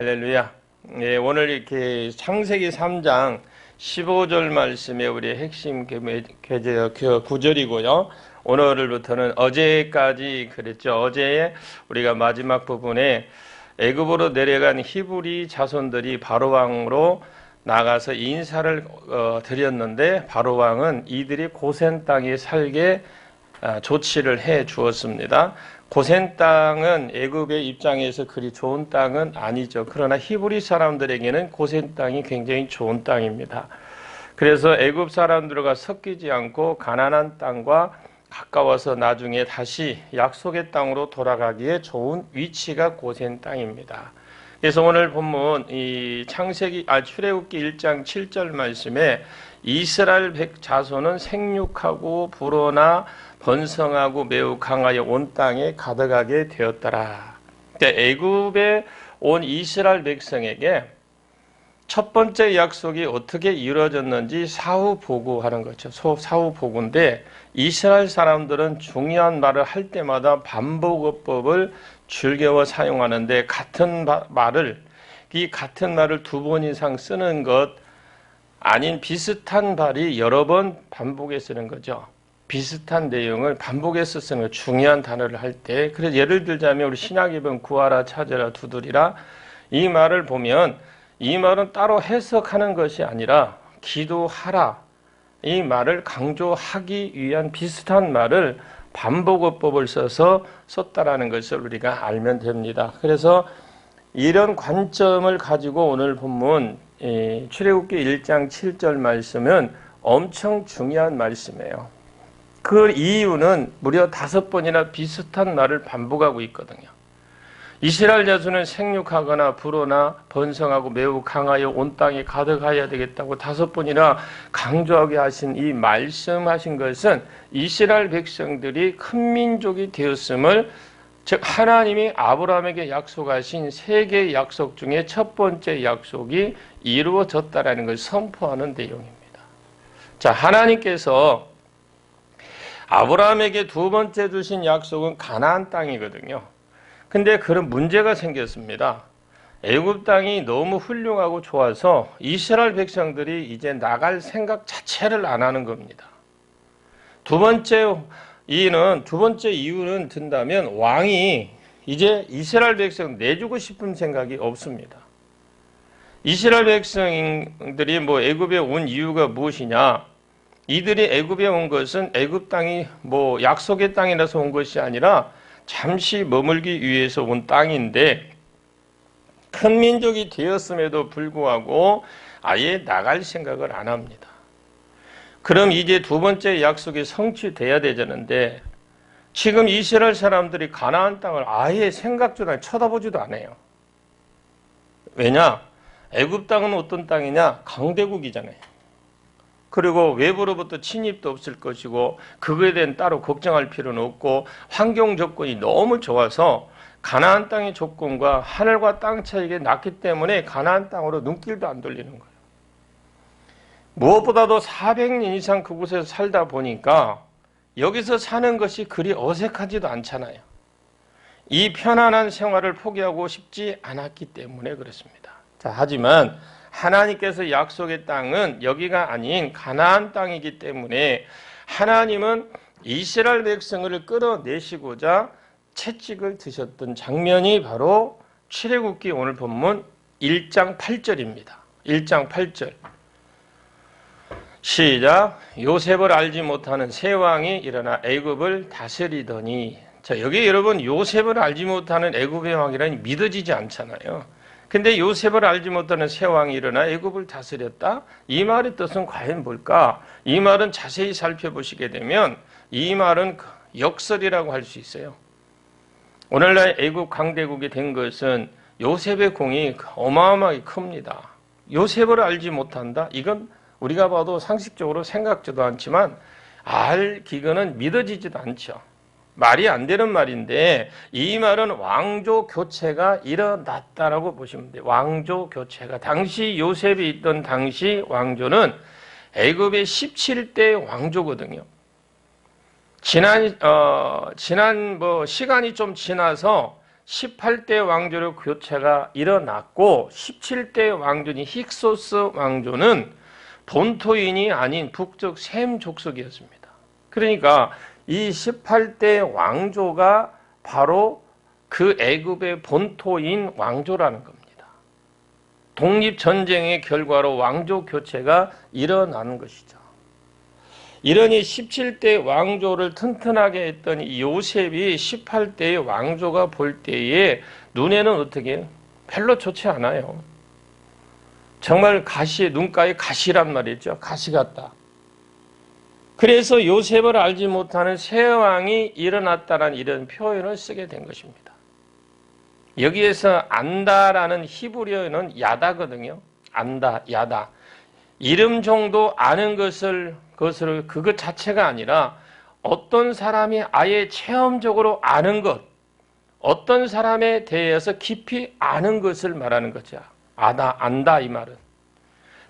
할렐루야. 예, 오늘 이렇게 창세기 3장 15절 말씀에 우리 핵심 구절이고요. 오늘부터는 어제까지 그랬죠. 어제 우리가 마지막 부분에 애굽으로 내려간 히브리 자손들이 바로 왕으로 나가서 인사를 드렸는데 바로 왕은 이들이 고센 땅에 살게 조치를 해 주었습니다. 고센 땅은 애굽의 입장에서 그리 좋은 땅은 아니죠. 그러나 히브리 사람들에게는 고센 땅이 굉장히 좋은 땅입니다. 그래서 애굽 사람들과 섞이지 않고 가나안 땅과 가까워서 나중에 다시 약속의 땅으로 돌아가기에 좋은 위치가 고센 땅입니다. 그래서 오늘 본문 이 출애굽기 1장 7절 말씀에 이스라엘 자손은 생육하고 불어나 번성하고 매우 강하여 온 땅에 가득하게 되었더라. 애굽에 온 이스라엘 백성에게 첫 번째 약속이 어떻게 이루어졌는지 사후 보고하는 거죠. 사후 보고인데 이스라엘 사람들은 중요한 말을 할 때마다 반복어법을 즐겨워 사용하는데 같은 말을 두 번 이상 쓰는 것 아닌 비슷한 말이 여러 번 반복해 쓰는 거죠. 비슷한 내용을 반복해서 쓰는 중요한 단어를 할 때, 그래서 예를 들자면 우리 신약에 보면 구하라, 찾으라, 두드리라 이 말을 보면 이 말은 따로 해석하는 것이 아니라 기도하라 이 말을 강조하기 위한 비슷한 말을 반복어법을 써서 썼다라는 것을 우리가 알면 됩니다. 그래서 이런 관점을 가지고 오늘 본문 출애굽기 1장 7절 말씀은 엄청 중요한 말씀이에요. 그 이유는 무려 5번이나 비슷한 말을 반복하고 있거든요. 이스라엘 자손은 생육하거나 불어나 번성하고 매우 강하여 온 땅에 가득하여야 되겠다고 5번이나 강조하게 하신 이 말씀하신 것은 이스라엘 백성들이 큰 민족이 되었음을, 즉 하나님이 아브라함에게 약속하신 3개의 약속 중에 첫 번째 약속이 이루어졌다라는 것을 선포하는 내용입니다. 자, 하나님께서 아브라함에게 두 번째 주신 약속은 가나안 땅이거든요. 근데 그런 문제가 생겼습니다. 애굽 땅이 너무 훌륭하고 좋아서 이스라엘 백성들이 이제 나갈 생각 자체를 안 하는 겁니다. 두 번째 이유는 든다면 왕이 이제 이스라엘 백성 내주고 싶은 생각이 없습니다. 이스라엘 백성들이 애굽에 온 이유가 무엇이냐? 이들이 애굽에 온 것은 애굽 땅이 약속의 땅이라서 온 것이 아니라 잠시 머물기 위해서 온 땅인데 큰 민족이 되었음에도 불구하고 아예 나갈 생각을 안 합니다. 그럼 이제 두 번째 약속이 성취돼야 되는데 지금 이스라엘 사람들이 가나안 땅을 아예 생각조차 아니 쳐다보지도 않아요. 왜냐? 애굽 땅은 어떤 땅이냐? 강대국이잖아요. 그리고 외부로부터 침입도 없을 것이고 그거에 대한 따로 걱정할 필요는 없고 환경 조건이 너무 좋아서 가나안 땅의 조건과 하늘과 땅 차이가 낮기 때문에 가나안 땅으로 눈길도 안 돌리는 거예요. 무엇보다도 400년 이상 그곳에서 살다 보니까 여기서 사는 것이 그리 어색하지도 않잖아요. 이 편안한 생활을 포기하고 싶지 않았기 때문에 그렇습니다. 자, 하지만 하나님께서 약속의 땅은 여기가 아닌 가나안 땅이기 때문에 하나님은 이스라엘 백성을 끌어내시고자 채찍을 드셨던 장면이 바로 출애굽기 오늘 본문 1장 8절입니다. 1장 8절 시작. 요셉을 알지 못하는 새 왕이 일어나 애굽을 다스리더니. 자, 여기 여러분 요셉을 알지 못하는 애굽의 왕이라니 믿어지지 않잖아요. 근데 요셉을 알지 못하는 새 왕이 일어나 애굽을 다스렸다? 이 말의 뜻은 과연 뭘까? 이 말은 자세히 살펴보시게 되면 이 말은 역설이라고 할 수 있어요. 오늘날 애굽 강대국이 된 것은 요셉의 공이 어마어마하게 큽니다. 요셉을 알지 못한다? 이건 우리가 봐도 상식적으로 생각지도 않지만 알 기근은 믿어지지도 않죠. 말이 안 되는 말인데 이 말은 왕조 교체가 일어났다라고 보시면 돼요. 왕조 교체가. 당시 요셉이 있던 당시 왕조는 애굽의 17대 왕조거든요. 지난 시간이 좀 지나서 18대 왕조로 교체가 일어났고 17대 왕조인 힉소스 왕조는 본토인이 아닌 북쪽 셈 족속이었습니다. 그러니까 이 18대 왕조가 바로 그 애굽의 본토인 왕조라는 겁니다. 독립전쟁의 결과로 왕조 교체가 일어나는 것이죠. 이러니 17대 왕조를 튼튼하게 했던 이 요셉이 18대의 왕조가 볼 때에 눈에는 어떻게 해요? 별로 좋지 않아요. 정말 가시, 눈가에 가시란 말이죠. 가시 같다. 그래서 요셉을 알지 못하는 새 왕이 일어났다는 이런 표현을 쓰게 된 것입니다. 여기에서 안다라는 히브리어는 야다거든요. 안다, 야다. 이름 정도 아는 그것 자체가 아니라 어떤 사람이 아예 체험적으로 아는 것, 어떤 사람에 대해서 깊이 아는 것을 말하는 거죠. 안다 이 말은.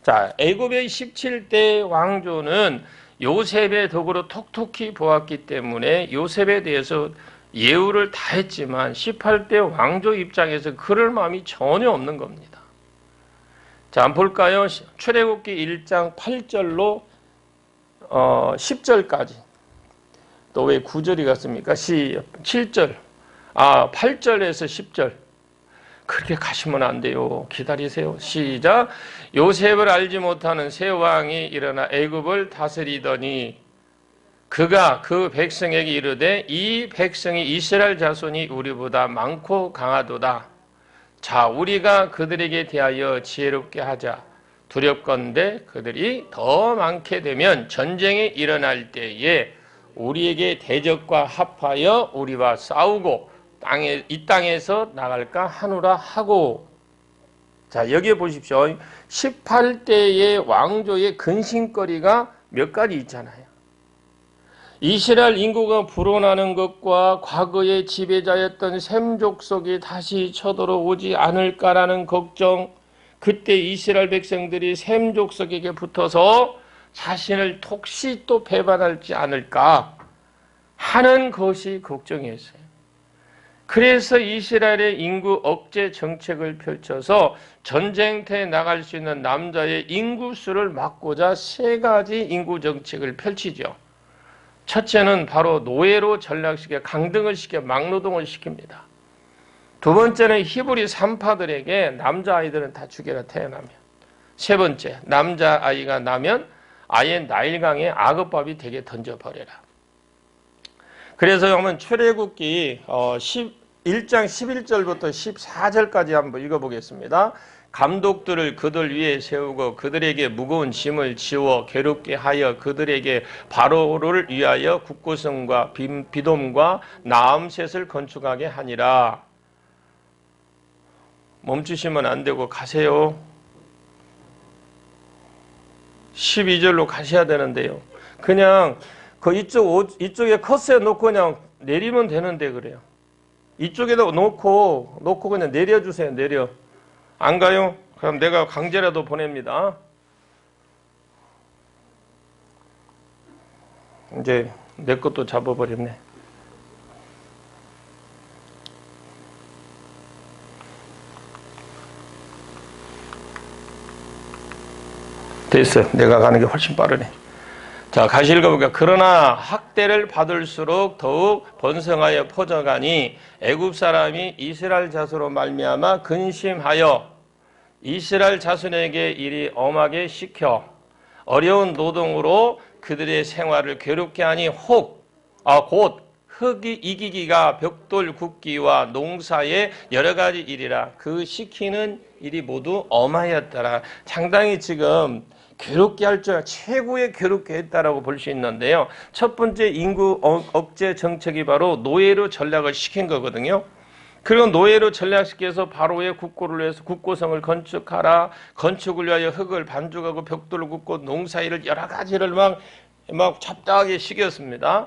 자, 애굽의 17대 왕조는 요셉의 덕으로 톡톡히 보았기 때문에 요셉에 대해서 예우를 다 했지만 18대 왕조 입장에서 그럴 마음이 전혀 없는 겁니다. 자, 한번 볼까요? 출애굽기 1장 8절로 10절까지. 또 왜 9절이 갔습니까? 7절. 8절에서 10절. 그렇게 가시면 안 돼요. 기다리세요. 시작. 요셉을 알지 못하는 새 왕이 일어나 애굽을 다스리더니 그가 그 백성에게 이르되 이 백성이 이스라엘 자손이 우리보다 많고 강하도다. 자, 우리가 그들에게 대하여 지혜롭게 하자. 두렵건대 그들이 더 많게 되면 전쟁이 일어날 때에 우리에게 대적과 합하여 우리와 싸우고 이 땅에서 나갈까 하노라 하고. 자, 여기에 보십시오. 18대의 왕조의 근심거리가 몇 가지 있잖아요. 이스라엘 인구가 불어나는 것과 과거의 지배자였던 셈 족속이 다시 쳐들어오지 않을까라는 걱정, 그때 이스라엘 백성들이 셈 족속에게 붙어서 자신을 혹시 또 배반하지 않을까 하는 것이 걱정이었어요. 그래서 이스라엘의 인구 억제 정책을 펼쳐서 전쟁터에 나갈 수 있는 남자의 인구수를 막고자 3가지 인구 정책을 펼치죠. 첫째는 바로 노예로 전락시켜 강등을 시켜 막노동을 시킵니다. 두 번째는 히브리 산파들에게 남자아이들은 다 죽여라 태어나면. 세 번째, 남자아이가 나면 아예 나일강에 악어밥이 되게 던져버려라. 그래서 한번 출애굽기 1장 11절부터 14절까지 한번 읽어보겠습니다. 감독들을 그들 위에 세우고 그들에게 무거운 짐을 지워 괴롭게 하여 그들에게 바로를 위하여 국고성과 비돔과 나암셋을 건축하게 하니라. 멈추시면 안 되고 가세요. 12절로 가셔야 되는데요. 그냥 그 이쪽에 커스에 놓고 그냥 내리면 되는데 그래요. 이쪽에다 놓고 그냥 내려주세요. 내려. 안 가요? 그럼 내가 강제라도 보냅니다. 이제 내 것도 잡아버렸네. 됐어요. 내가 가는 게 훨씬 빠르네. 자, 다시 읽어볼게요. 그러나 학대를 받을수록 더욱 번성하여 퍼져가니 애굽 사람이 이스라엘 자손으로 말미암아 근심하여 이스라엘 자손에게 일이 엄하게 시켜 어려운 노동으로 그들의 생활을 괴롭게 하니 곧 흙이 이기기가 벽돌 굽기와 농사의 여러 가지 일이라 그 시키는 일이 모두 엄하였더라. 상당히 지금 괴롭게 할 줄 최고의 괴롭게 했다라고 볼 수 있는데요. 첫 번째 인구 억제 정책이 바로 노예로 전락을 시킨 거거든요. 그리고 노예로 전락시켜서 바로의 국고를 위해서 국고성을 건축하라. 건축을 위하여 흙을 반죽하고 벽돌을 굽고 농사일을 여러 가지를 막 잡다하게 시켰습니다.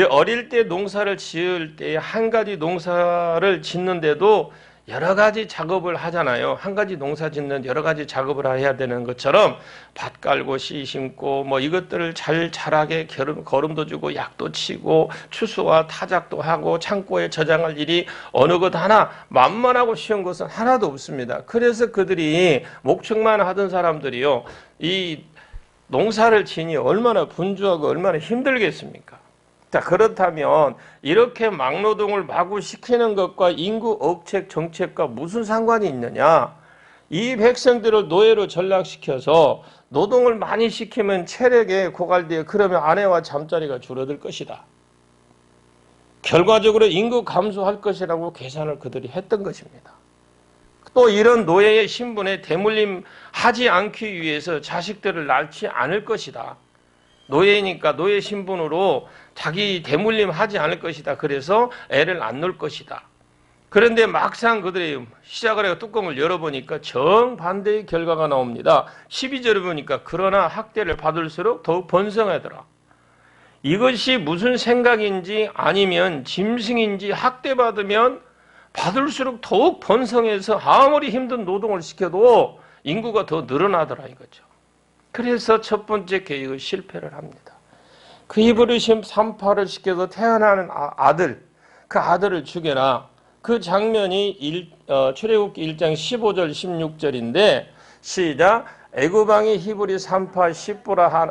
어릴 때 농사를 지을 때 한 가지 농사를 짓는데도 여러 가지 작업을 하잖아요. 한 가지 농사 짓는 여러 가지 작업을 해야 되는 것처럼 밭 깔고 씨 심고 뭐 이것들을 잘 자라게 거름도 주고 약도 치고 추수와 타작도 하고 창고에 저장할 일이 어느 것 하나 만만하고 쉬운 것은 하나도 없습니다. 그래서 그들이 목축만 하던 사람들이요, 이 농사를 지니 얼마나 분주하고 얼마나 힘들겠습니까? 자, 그렇다면 이렇게 막노동을 마구 시키는 것과 인구 억책 정책과 무슨 상관이 있느냐? 이 백성들을 노예로 전락시켜서 노동을 많이 시키면 체력에 고갈되어 그러면 아내와 잠자리가 줄어들 것이다. 결과적으로 인구 감소할 것이라고 계산을 그들이 했던 것입니다. 또 이런 노예의 신분에 대물림하지 않기 위해서 자식들을 낳지 않을 것이다. 노예니까 노예 신분으로 자기 대물림하지 않을 것이다. 그래서 애를 안 낳을 것이다. 그런데 막상 그들이 시작을 해서 뚜껑을 열어보니까 정반대의 결과가 나옵니다. 12절을 보니까 그러나 학대를 받을수록 더욱 번성하더라. 이것이 무슨 생각인지 아니면 짐승인지 학대받으면 받을수록 더욱 번성해서 아무리 힘든 노동을 시켜도 인구가 더 늘어나더라 이거죠. 그래서 첫 번째 계획을 실패를 합니다. 그 히브리 3파를 시켜서 태어나는 아들, 그 아들을 죽여라. 그 장면이 출애굽기 1장 15절 16절인데 시작. 애굽왕이 히브리 3파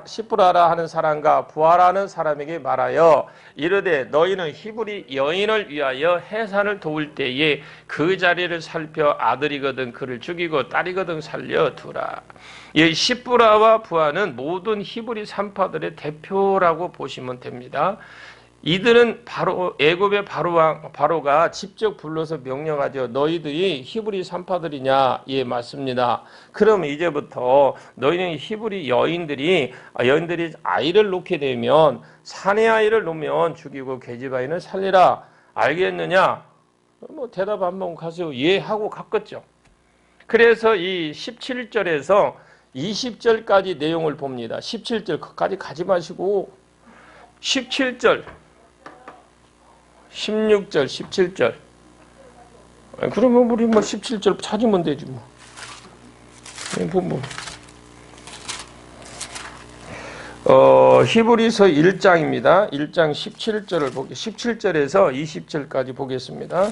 시브라라 하는 사람과 부하라는 사람에게 말하여 이르되 너희는 히브리 여인을 위하여 해산을 도울 때에 그 자리를 살펴 아들이거든 그를 죽이고 딸이거든 살려두라. 이 시브라와 부하는 모든 히브리 3파들의 대표라고 보시면 됩니다. 이들은 바로 애굽의 바로가 직접 불러서 명령하죠. 너희들이 히브리 3파들이냐? 예, 맞습니다. 그러면 이제부터 너희는 히브리 여인들이 아이를 놓게 되면 사내 아이를 놓으면 죽이고 계집아이는 살리라. 알겠느냐? 뭐 대답 한번 가세요. 예 하고 갔겠죠. 그래서 이 17절에서 20절까지 내용을 봅니다. 17절까지 가지 마시고 17절 16절, 17절. 그러면 우리 뭐 17절 찾으면 되지 뭐. 히브리서 1장입니다. 1장 17절을 17절에서 20절까지 보겠습니다.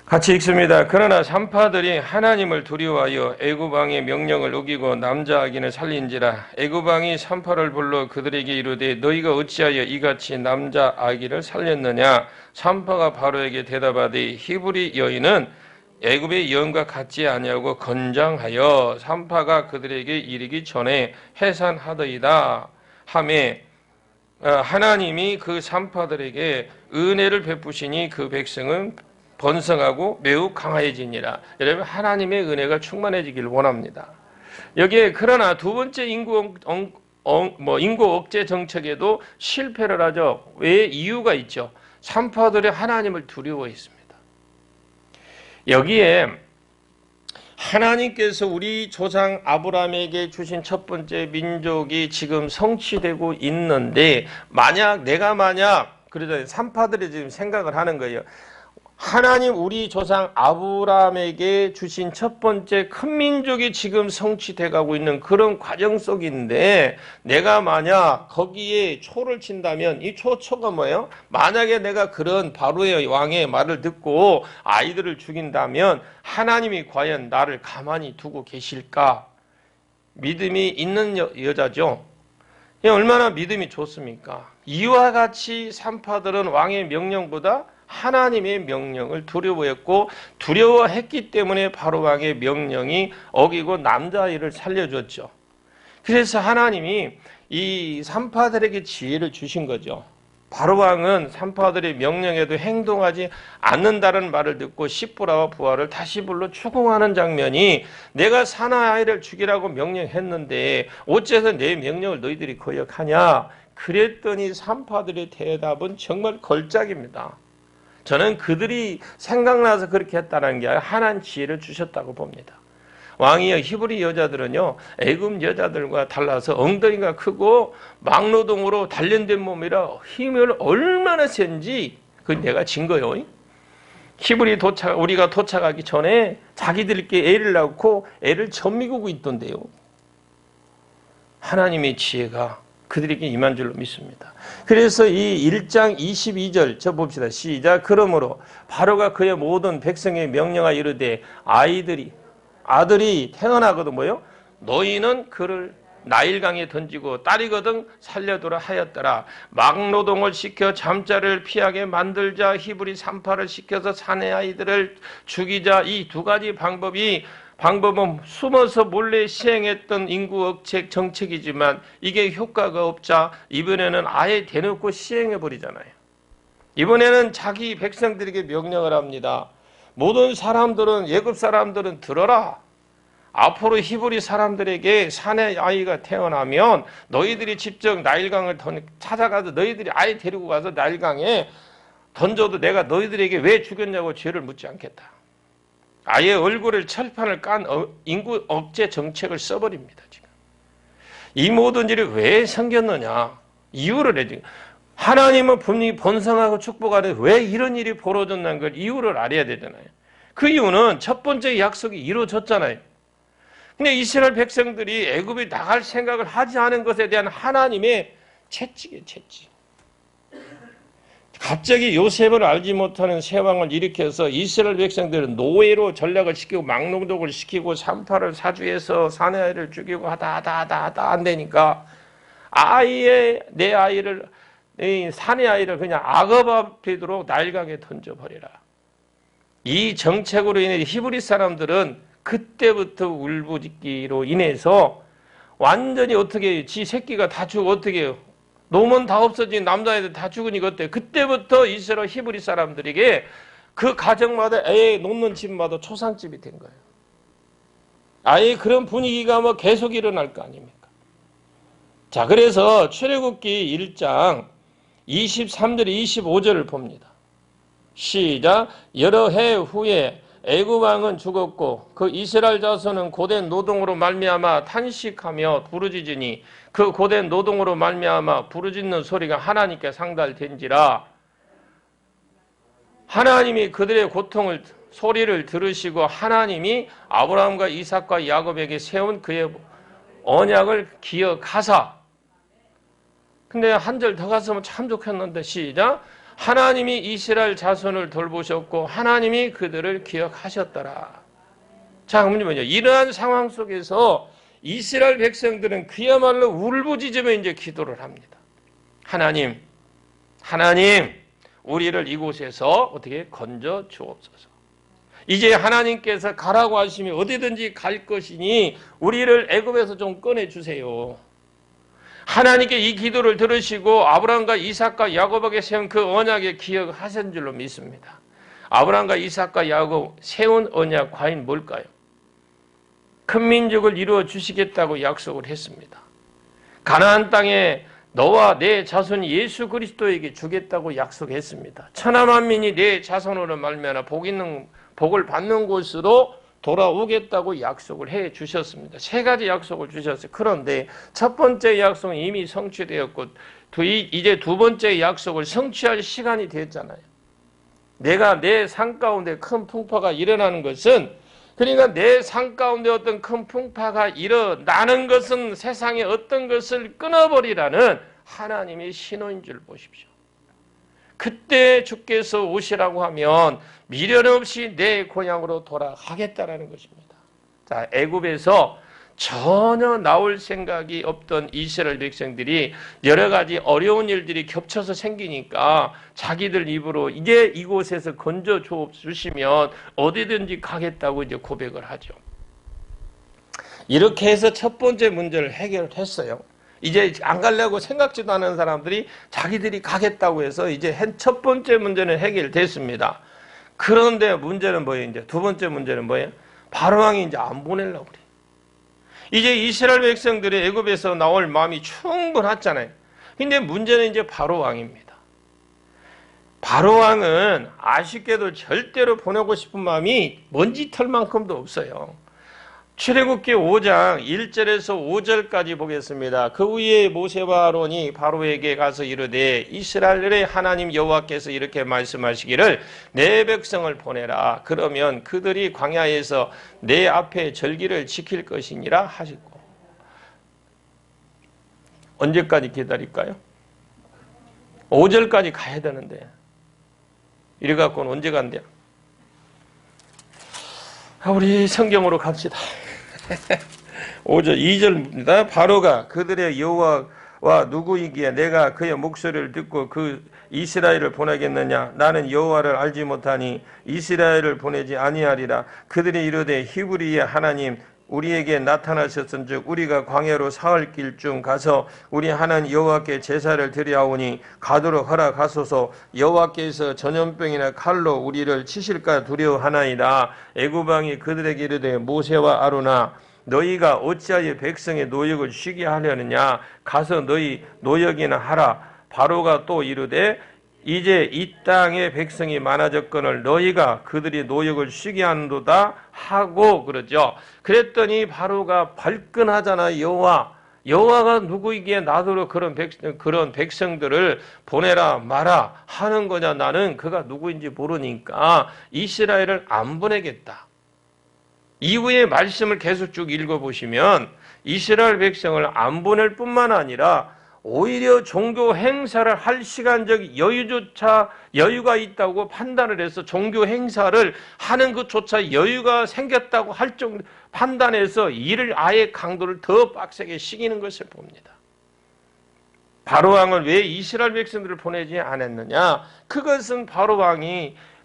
같이 읽습니다. 그러나 3파들이 하나님을 두려워하여 애굽 왕의 명령을 어기고 남자 아기를 살린지라. 애굽 왕이 3파를 불러 그들에게 이르되 너희가 어찌하여 이같이 남자 아기를 살렸느냐. 3파가 바로에게 대답하되 히브리 여인은 애굽의 여인과 같지 아니하고 건장하여 3파가 그들에게 이르기 전에 해산하더이다 하매 하나님이 그 3파들에게 은혜를 베푸시니 그 백성은 번성하고 매우 강해지니라. 여러분 하나님의 은혜가 충만해지길 원합니다. 여기에 그러나 두 번째 인구 억제 정책에도 실패를 하죠. 왜? 이유가 있죠. 3파들이 하나님을 두려워했습니다. 여기에 하나님께서 우리 조상 아브라함에게 주신 첫 번째 민족이 지금 성취되고 있는데 내가 만약 그러자 3파들이 지금 생각을 하는 거예요. 하나님 우리 조상 아브라함에게 주신 첫 번째 큰 민족이 지금 성취돼 가고 있는 그런 과정 속인데 내가 만약 거기에 초를 친다면 이 초가 뭐예요? 만약에 내가 그런 바로의 왕의 말을 듣고 아이들을 죽인다면 하나님이 과연 나를 가만히 두고 계실까? 믿음이 있는 여자죠. 얼마나 믿음이 좋습니까? 이와 같이 3파들은 왕의 명령보다 하나님의 명령을 두려워했기 때문에 바로 왕의 명령이 어기고 남자아이를 살려줬죠. 그래서 하나님이 이 3파들에게 지혜를 주신 거죠. 바로 왕은 3파들의 명령에도 행동하지 않는다는 말을 듣고 시브라와 부하를 다시 불러 추궁하는 장면이 내가 사나아이를 죽이라고 명령했는데 어째서 내 명령을 너희들이 거역하냐? 그랬더니 3파들의 대답은 정말 걸작입니다. 저는 그들이 생각나서 그렇게 했다는 게 아니라 하나님 지혜를 주셨다고 봅니다. 왕이여 히브리 여자들은요 애굽 여자들과 달라서 엉덩이가 크고 막노동으로 단련된 몸이라 힘을 얼마나 센지 그 내가 진 거예요. 우리가 도착하기 전에 자기들끼리 애를 낳고 애를 젖미고 있던데요. 하나님의 지혜가 그들에게 임한 줄로 믿습니다. 그래서 이 1장 22절 저 봅시다. 시작. 그러므로 바로가 그의 모든 백성의 명령하여 이르되 아들이 태어나거든 뭐요? 너희는 그를 나일강에 던지고 딸이거든 살려두라 하였더라. 막노동을 시켜 잠자를 피하게 만들자. 히브리 산파를 시켜서 사내 아이들을 죽이자. 이 두 가지 방법은 숨어서 몰래 시행했던 인구 억제 정책이지만 이게 효과가 없자 이번에는 아예 대놓고 시행해버리잖아요. 이번에는 자기 백성들에게 명령을 합니다. 모든 사람들은, 예굽 사람들은 들어라. 앞으로 히브리 사람들에게 사내 아이가 태어나면 너희들이 직접 나일강을 찾아가서 너희들이 아이 데리고 가서 나일강에 던져도 내가 너희들에게 왜 죽였냐고 죄를 묻지 않겠다. 아예 얼굴을 철판을 깐 인구 억제 정책을 써버립니다. 지금 이 모든 일이 왜 생겼느냐 이유를 해야 하나님은 분명히 번성하고 축복하는데 왜 이런 일이 벌어졌는 걸 이유를 알아야 되잖아요. 그 이유는 첫 번째 약속이 이루어졌잖아요. 근데 이스라엘 백성들이 애굽에 나갈 생각을 하지 않은 것에 대한 하나님의 채찍이에요. 채찍. 갑자기 요셉을 알지 못하는 세왕을 일으켜서 이스라엘 백성들은 노예로 전략을 시키고 막노동을 시키고 산파를 사주해서 사내 아이를 죽이고 하다 안 되니까 내 아이를 사내 아이를 그냥 악어밥되도록 나일강에 던져버리라. 이 정책으로 인해 히브리 사람들은 그때부터 울부짖기로 인해서 완전히 어떻게 지 새끼가 다 죽어 어떻게 해요? 노면 다 없어진 남자애들 다 죽으니까 어때? 그때부터 이스라엘 히브리 사람들에게 그 가정마다 애 놓는 집마다 초상집이 된 거예요. 아예 그런 분위기가 뭐 계속 일어날 거 아닙니까? 자, 그래서 출애굽기 1장 23절 25절을 봅니다. 시작. 여러 해 후에 애굽 왕은 죽었고 그 이스라엘 자손은 고된 노동으로 말미암아 탄식하며 부르짖으니 그 고된 노동으로 말미암아 부르짖는 소리가 하나님께 상달된지라. 하나님이 그들의 소리를 들으시고 하나님이 아브라함과 이삭과 야곱에게 세운 그의 언약을 기억하사. 근데 한 절 더 갔으면 참 좋겠는데 시작. 하나님이 이스라엘 자손을 돌보셨고 하나님이 그들을 기억하셨더라. 자, 그러면 뭐냐? 이러한 상황 속에서 이스라엘 백성들은 그야말로 울부짖으며 이제 기도를 합니다. 하나님, 우리를 이곳에서 어떻게 건져 주옵소서. 이제 하나님께서 가라고 하시니 어디든지 갈 것이니 우리를 애굽에서 좀 꺼내 주세요. 하나님께 이 기도를 들으시고 아브라함과 이삭과 야곱에게 세운 그 언약에 기억하신 줄로 믿습니다. 아브라함과 이삭과 야곱 세운 언약 과연 뭘까요? 큰 민족을 이루어 주시겠다고 약속을 했습니다. 가나안 땅에 너와 내 자손이 예수 그리스도에게 주겠다고 약속했습니다. 천하 만민이 내 자손으로 말미암아 복을 받는 곳으로 돌아오겠다고 약속을 해 주셨습니다. 세 가지 약속을 주셨어요. 그런데 첫 번째 약속은 이미 성취되었고 이제 두 번째 약속을 성취할 시간이 됐잖아요. 내가 내 산 가운데 큰 풍파가 일어나는 것은, 그러니까 내 산 가운데 어떤 큰 풍파가 일어나는 것은 세상의 어떤 것을 끊어버리라는 하나님의 신호인 줄 보십시오. 그때 주께서 오시라고 하면 미련 없이 내 고향으로 돌아가겠다라는 것입니다. 자, 애굽에서 전혀 나올 생각이 없던 이스라엘 백성들이 여러 가지 어려운 일들이 겹쳐서 생기니까 자기들 입으로 이제 이곳에서 건져 주시면 어디든지 가겠다고 이제 고백을 하죠. 이렇게 해서 첫 번째 문제를 해결했어요. 이제 안 가려고 생각지도 않은 사람들이 자기들이 가겠다고 해서 이제 첫 번째 문제는 해결됐습니다. 그런데 문제는 뭐예요? 이제 두 번째 문제는 뭐예요? 바로왕이 이제 안 보내려고 그래. 이제 이스라엘 백성들이 애굽에서 나올 마음이 충분했잖아요. 근데 문제는 이제 바로왕입니다. 바로왕은 아쉽게도 절대로 보내고 싶은 마음이 먼지털만큼도 없어요. 출애굽기 5장 1절에서 5절까지 보겠습니다. 그 후에 모세와 아론이 바로에게 가서 이르되 이스라엘의 하나님 여호와께서 이렇게 말씀하시기를 내 백성을 보내라. 그러면 그들이 광야에서 내 앞에 절기를 지킬 것이니라 하시고. 언제까지 기다릴까요? 5절까지 가야 되는데 이래갖고는 언제 간대요? 우리 성경으로 갑시다. 5절 2절입니다. 바로가 그들의 여호와와 누구이기에 내가 그의 목소리를 듣고 그 이스라엘을 보내겠느냐? 나는 여호와를 알지 못하니 이스라엘을 보내지 아니하리라. 그들이 이르되 히브리의 하나님 우리에게 나타나셨은즉 우리가 광야로 사흘 길 중 가서 우리 하나님 여호와께 제사를 드리하오니 가도록 허락하소서. 여호와께서 전염병이나 칼로 우리를 치실까 두려워하나이다. 애굽 왕이 그들에게 이르되 모세와 아론아 너희가 어찌하여 백성의 노역을 쉬게 하려느냐? 가서 너희 노역이나 하라. 바로가 또 이르되 이제 이 땅에 백성이 많아졌거늘 너희가 그들이 노역을 쉬게 하는도다 하고 그러죠. 그랬더니 바로가 발끈하잖아. 여호와가 누구이기에 나더러 그런 백성들을 보내라 마라 하는 거냐. 나는 그가 누구인지 모르니까 이스라엘을 안 보내겠다. 이후의 말씀을 계속 쭉 읽어보시면 이스라엘 백성을 안 보낼 뿐만 아니라 오히려 종교 행사를 할 시간적 여유가 있다고 판단을 해서 종교 행사를 하는 것조차 여유가 생겼다고 할 정도 판단해서 이를 아예 강도를 더 빡세게 시키는 것을 봅니다. 바로왕을 왜 이스라엘 백성들을 보내지 않았느냐? 그것은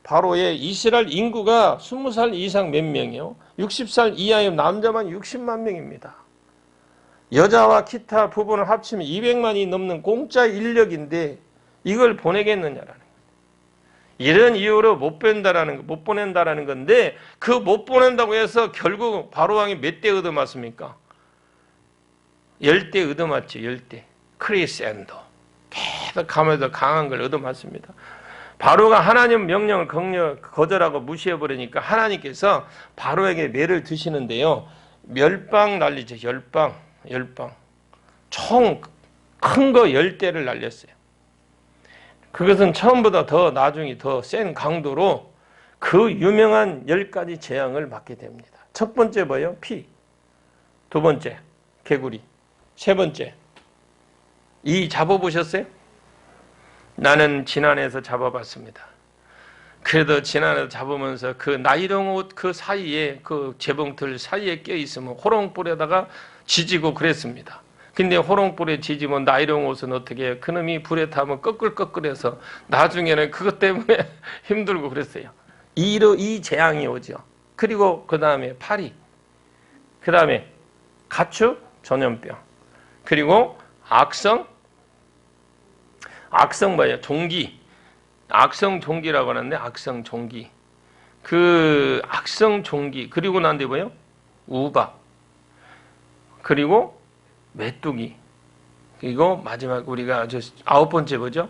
바로의 이스라엘 인구가 20살 이상 몇 명이요? 60살 이하의 남자만 60만 명입니다. 여자와 기타 부분을 합치면 200만이 넘는 공짜 인력인데 이걸 보내겠느냐라는 거예요. 이런 이유로 못 보낸다라는 건데 그 못 보낸다고 해서 결국 바로왕이 몇 대 얻어맞습니까? 10대 얻어맞죠. 10대. 크리스엔더. 계속 가면서 강한 걸 얻어맞습니다. 바로가 하나님 명령을 거절하고 무시해버리니까 하나님께서 바로에게 매를 드시는데요. 멸방 날리죠. 열방. 총 큰 거 10대를 날렸어요. 그것은 처음보다 더 나중에 더 센 강도로 그 유명한 10가지 재앙을 맞게 됩니다. 첫 번째 뭐예요? 피. 두 번째 개구리. 세 번째 이 잡아보셨어요? 나는 지난해에서 잡아봤습니다. 그래도 지난해에 잡으면서 그 나이롱 옷 그 사이에 그 재봉틀 사이에 껴있으면 호롱불에다가 지지고 그랬습니다. 근데 호롱불에 지지면 나이롱 옷은 어떻게 해요? 그놈이 불에 타면 꺼끌꺼끌해서 나중에는 그것 때문에 힘들고 그랬어요. 이 재앙이 오죠. 그리고 그 다음에 파리, 그 다음에 가축 전염병, 그리고 악성 뭐예요? 종기. 악성 종기라고 하는데 악성 종기. 그 악성 종기. 그리고 난 뒤에 뭐예요? 우박. 그리고 메뚜기. 그리고 마지막 우리가 9번째 뭐죠?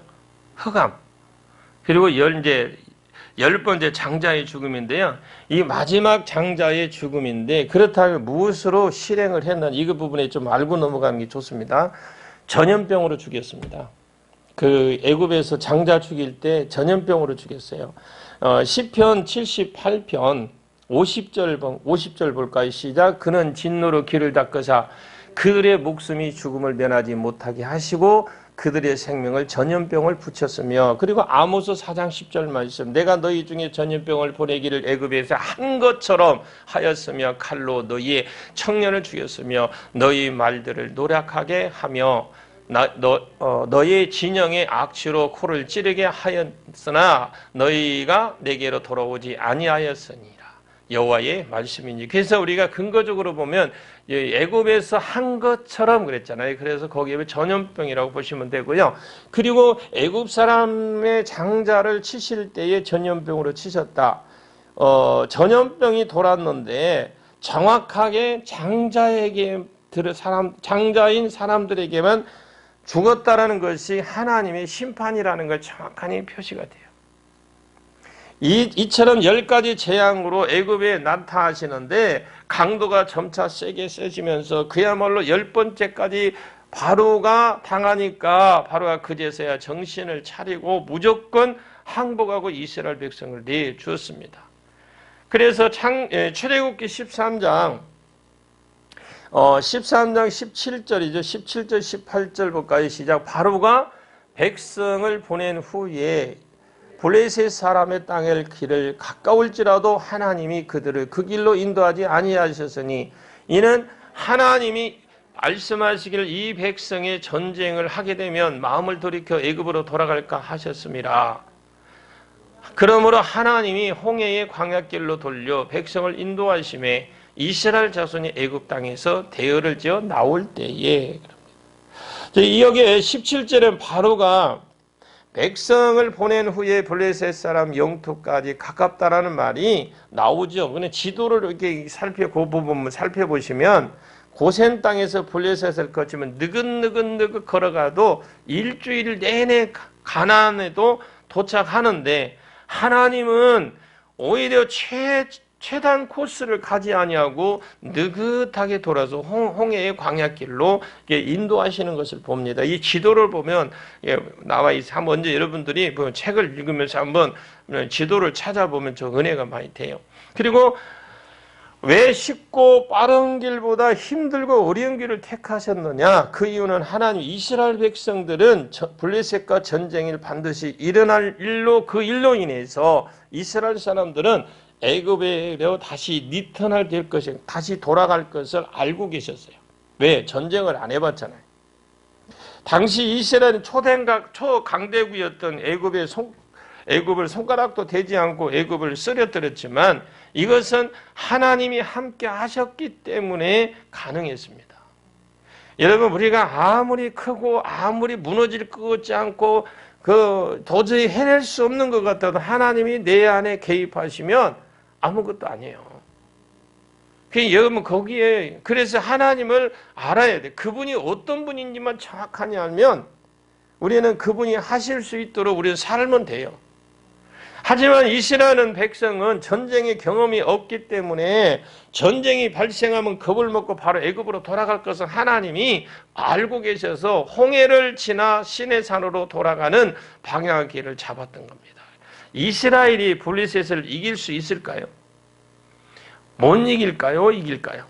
흑암. 그리고 열 번째 장자의 죽음인데요. 이 마지막 장자의 죽음인데 그렇다면 무엇으로 실행을 했나? 이 부분에 좀 알고 넘어가는 게 좋습니다. 전염병으로 죽였습니다. 그 애굽에서 장자 죽일 때 전염병으로 죽였어요. 시편 78편 50절 볼까요? 시작. 그는 진노로 길을 닦으사 그들의 목숨이 죽음을 면하지 못하게 하시고 그들의 생명을 전염병을 붙였으며. 그리고 아모스 4장 10절 말씀. 내가 너희 중에 전염병을 보내기를 애굽에서 한 것처럼 하였으며 칼로 너희의 청년을 죽였으며 너희 말들을 노력하게 하며 너의 진영의 악취로 코를 찌르게 하였으나 너희가 내게로 돌아오지 아니하였으니라. 여호와의 말씀이니. 그래서 우리가 근거적으로 보면 애굽에서 한 것처럼 그랬잖아요. 그래서 거기에 전염병이라고 보시면 되고요. 그리고 애굽 사람의 장자를 치실 때에 전염병으로 치셨다. 전염병이 돌았는데 정확하게 장자인 사람들에게만 죽었다라는 것이 하나님의 심판이라는 걸 정확하게 표시가 돼요. 이처럼 10가지 재앙으로 애굽에 나타나시는데 강도가 점차 세지면서 그야말로 10번째까지 바로가 당하니까 바로가 그제서야 정신을 차리고 무조건 항복하고 이스라엘 백성을 내주었습니다. 그래서 출애굽기 13장 17절이죠. 17절 18절까지 시작. 바로가 백성을 보낸 후에 블레셋 사람의 땅의 길을 가까울지라도 하나님이 그들을 그 길로 인도하지 아니하셨으니 이는 하나님이 말씀하시기를 이 백성의 전쟁을 하게 되면 마음을 돌이켜 애굽으로 돌아갈까 하셨습니다. 그러므로 하나님이 홍해의 광야길로 돌려 백성을 인도하심에 이스라엘 자손이 애굽 땅에서 대열을 지어 나올 때에, 여기에 17절은 바로가 백성을 보낸 후에 블레셋 사람 영토까지 가깝다라는 말이 나오죠. 근데 지도를 이렇게 그 부분을 살펴보시면 고센 땅에서 블레셋을 거치면 느긋느긋 걸어가도 일주일 내내 가나안에도 도착하는데, 하나님은 오히려 최단 코스를 가지 아니하고 느긋하게 돌아서 홍해의 광야길로 인도하시는 것을 봅니다. 이 지도를 보면 나와 있어. 먼저 여러분들이 책을 읽으면서 한번 지도를 찾아보면 저 은혜가 많이 돼요. 그리고 왜 쉽고 빠른 길보다 힘들고 어려운 길을 택하셨느냐? 그 이유는 하나님 이스라엘 백성들은 블레셋과 전쟁이 반드시 일어날 일로, 그 일로 인해서 이스라엘 사람들은 애굽에로 다시 리턴할 될 것이, 다시 돌아갈 것을 알고 계셨어요. 왜? 전쟁을 안 해봤잖아요. 당시 이스라엘은 초강대국이었던 애굽을 손가락도 대지 않고 애굽을 쓰러뜨렸지만 이것은 하나님이 함께 하셨기 때문에 가능했습니다. 여러분, 우리가 아무리 크고 아무리 무너질 것 같지 않고 도저히 해낼 수 없는 것 같아도 하나님이 내 안에 개입하시면 아무것도 아니에요. 여러분, 거기에, 그래서 하나님을 알아야 돼. 그분이 어떤 분인지만 정확하게 알면 우리는 그분이 하실 수 있도록 우리는 살면 돼요. 하지만 이스라엘 백성은 전쟁의 경험이 없기 때문에 전쟁이 발생하면 겁을 먹고 바로 애굽으로 돌아갈 것을 하나님이 알고 계셔서 홍해를 지나 시내산으로 돌아가는 방향길을 잡았던 겁니다. 이스라엘이 블레셋을 이길 수 있을까요? 못 이길까요? 이길까요?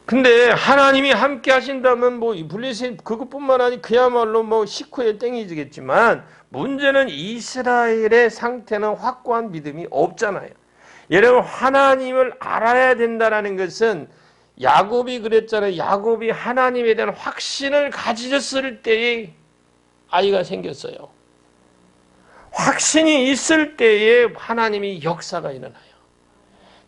근데 하나님이 함께 하신다면 블레셋 그것뿐만 아니라 그야말로 식후에 땡이지겠지만 문제는 이스라엘의 상태는 확고한 믿음이 없잖아요. 여러분, 하나님을 알아야 된다는 것은 야곱이 그랬잖아요. 야곱이 하나님에 대한 확신을 가졌을 때에 아이가 생겼어요. 확신이 있을 때에 하나님이 역사가 일어나요.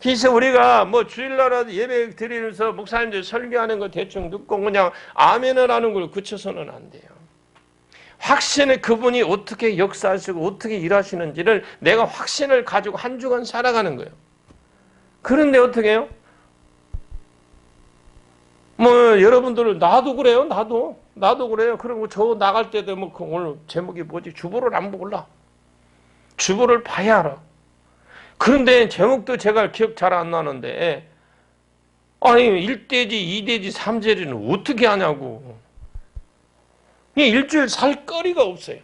그래서 우리가 주일날 예배 드리면서 목사님들 설교하는 거 대충 듣고 그냥 아멘을 하는 걸 그쳐서는 안 돼요. 확신을, 그분이 어떻게 역사하시고 어떻게 일하시는지를 내가 확신을 가지고 한 주간 살아가는 거예요. 그런데 어떻게 해요? 여러분들, 나도 그래요. 나도 그래요. 그리고 저 나갈 때도 오늘 제목이 뭐지? 주보를 안 보라. 주보를 봐야 알아. 그런데 제목도 제가 기억 잘 안 나는데, 아니, 1대지, 2대지, 3대지는 어떻게 하냐고. 일주일 살 거리가 없어요.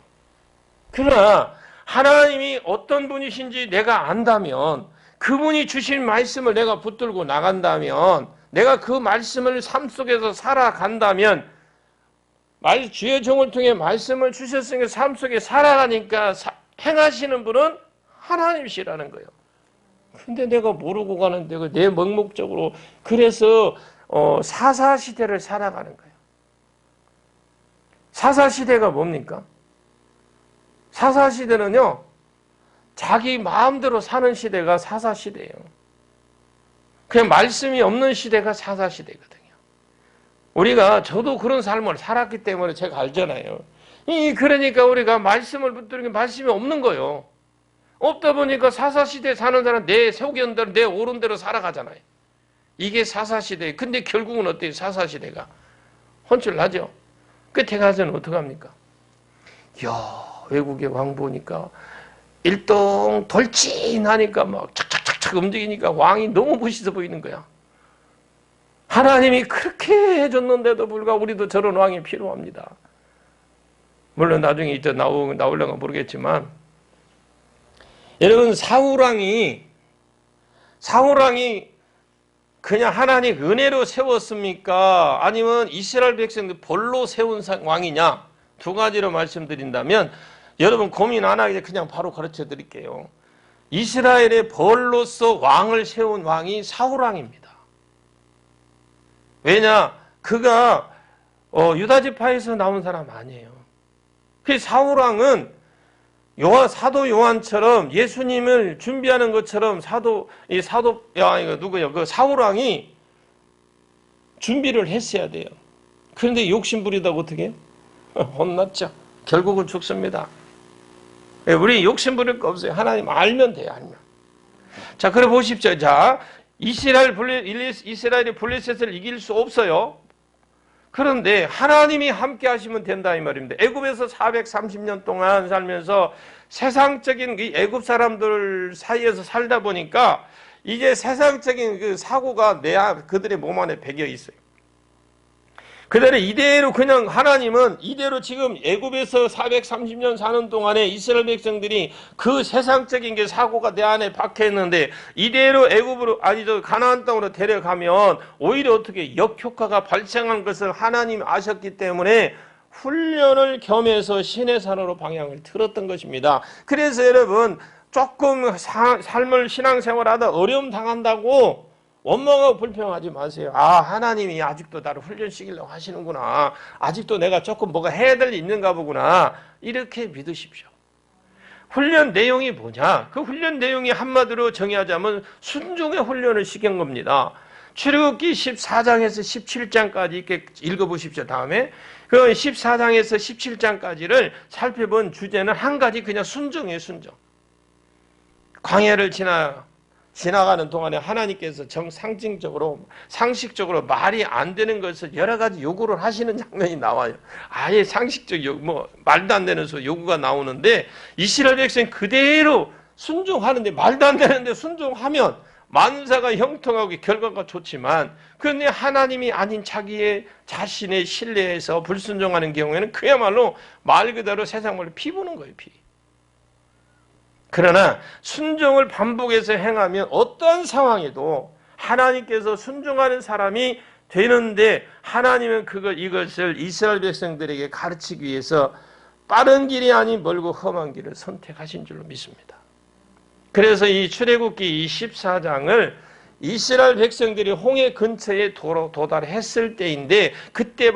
그러나 하나님이 어떤 분이신지 내가 안다면, 그분이 주신 말씀을 내가 붙들고 나간다면, 내가 그 말씀을 삶 속에서 살아간다면, 주의 종을 통해 말씀을 주셨으니까 삶 속에 살아가니까 행하시는 분은 하나님이시라는 거예요. 근데 내가 모르고 가는데 내 맹목적으로, 그래서 사사시대를 살아가는 거예요. 사사시대가 뭡니까? 사사시대는요, 자기 마음대로 사는 시대가 사사시대예요. 그냥 말씀이 없는 시대가 사사시대거든요. 저도 그런 삶을 살았기 때문에 제가 알잖아요. 그러니까 우리가 말씀을 붙들고 말씀이 없는 거예요. 없다 보니까 사사시대에 사는 사람 내 소견대로 내 옳은 대로 살아가잖아요. 이게 사사시대. 근데 결국은 어때요? 사사시대가 혼쭐나죠. 끝에 가서는 어떡합니까? 외국에 왕 보니까 일동 돌진하니까 착착착착 촥촥 움직이니까 왕이 너무 멋있어 보이는 거야. 하나님이 그렇게 해줬는데도 불구하고 우리도 저런 왕이 필요합니다. 물론 나중에 이제 나올려가 모르겠지만, 여러분, 사울왕이 그냥 하나님 은혜로 세웠습니까? 아니면 이스라엘 백성들 벌로 세운 왕이냐? 두 가지로 말씀드린다면, 여러분 고민 안 하게 그냥 바로 가르쳐 드릴게요. 이스라엘의 벌로서 왕을 세운 왕이 사울왕입니다. 왜냐? 그가 유다지파에서 나온 사람 아니에요. 그 사울왕은 사도 요한처럼 예수님을 준비하는 것처럼 그 사울왕이 준비를 했어야 돼요. 그런데 욕심 부리다가 어떻게? 혼났죠. 결국은 죽습니다. 우리 욕심 부릴 거 없어요. 하나님 알면 돼요, 알면. 자, 그래 보십시오. 자, 이스라엘이 블레셋을 이길 수 없어요. 그런데 하나님이 함께 하시면 된다 이 말입니다. 애굽에서 430년 동안 살면서 세상적인 이 애굽 사람들 사이에서 살다 보니까 이제 세상적인 그 사고가 그들의 몸 안에 배겨 있어요. 그대로 이대로 그냥 하나님은 이대로 지금 애굽에서 430년 사는 동안에 이스라엘 백성들이 그 세상적인 게 사고가 내 안에 박혀 있는데 이대로 가나안 땅으로 데려가면 오히려 어떻게 역효과가 발생한 것을 하나님이 아셨기 때문에 훈련을 겸해서 신의 산으로 방향을 틀었던 것입니다. 그래서 여러분 조금 삶을 신앙생활하다 어려움 당한다고 원망하고 불평하지 마세요. 아, 하나님이 아직도 나를 훈련시키려고 하시는구나. 아직도 내가 조금 뭐가 해야 될 일이 있는가 보구나. 이렇게 믿으십시오. 훈련 내용이 뭐냐? 그 훈련 내용이 한마디로 정의하자면 순종의 훈련을 시킨 겁니다. 출애굽기 14장에서 17장까지 이렇게 읽어보십시오. 다음에 그 14장에서 17장까지를 살펴본 주제는 한 가지, 그냥 순종이에요. 순종. 광야를 지나가는 동안에 하나님께서 상식적으로 말이 안 되는 것을 여러 가지 요구를 하시는 장면이 나와요. 아예 상식적 말도 안 되는 요구가 나오는데 이스라엘 백성이 그대로 순종하는데, 말도 안 되는데 순종하면 만사가 형통하고 결과가 좋지만, 그런데 하나님이 아닌 자신의 신뢰에서 불순종하는 경우에는 그야말로 말 그대로 세상 말로 피 부는 거예요. 피. 그러나 순종을 반복해서 행하면 어떠한 상황에도 하나님께서 순종하는 사람이 되는데, 하나님은 이것을 이스라엘 백성들에게 가르치기 위해서 빠른 길이 아닌 멀고 험한 길을 선택하신 줄로 믿습니다. 그래서 이 출애굽기 24장을 이스라엘 백성들이 홍해 근처에 도달했을 때인데, 그때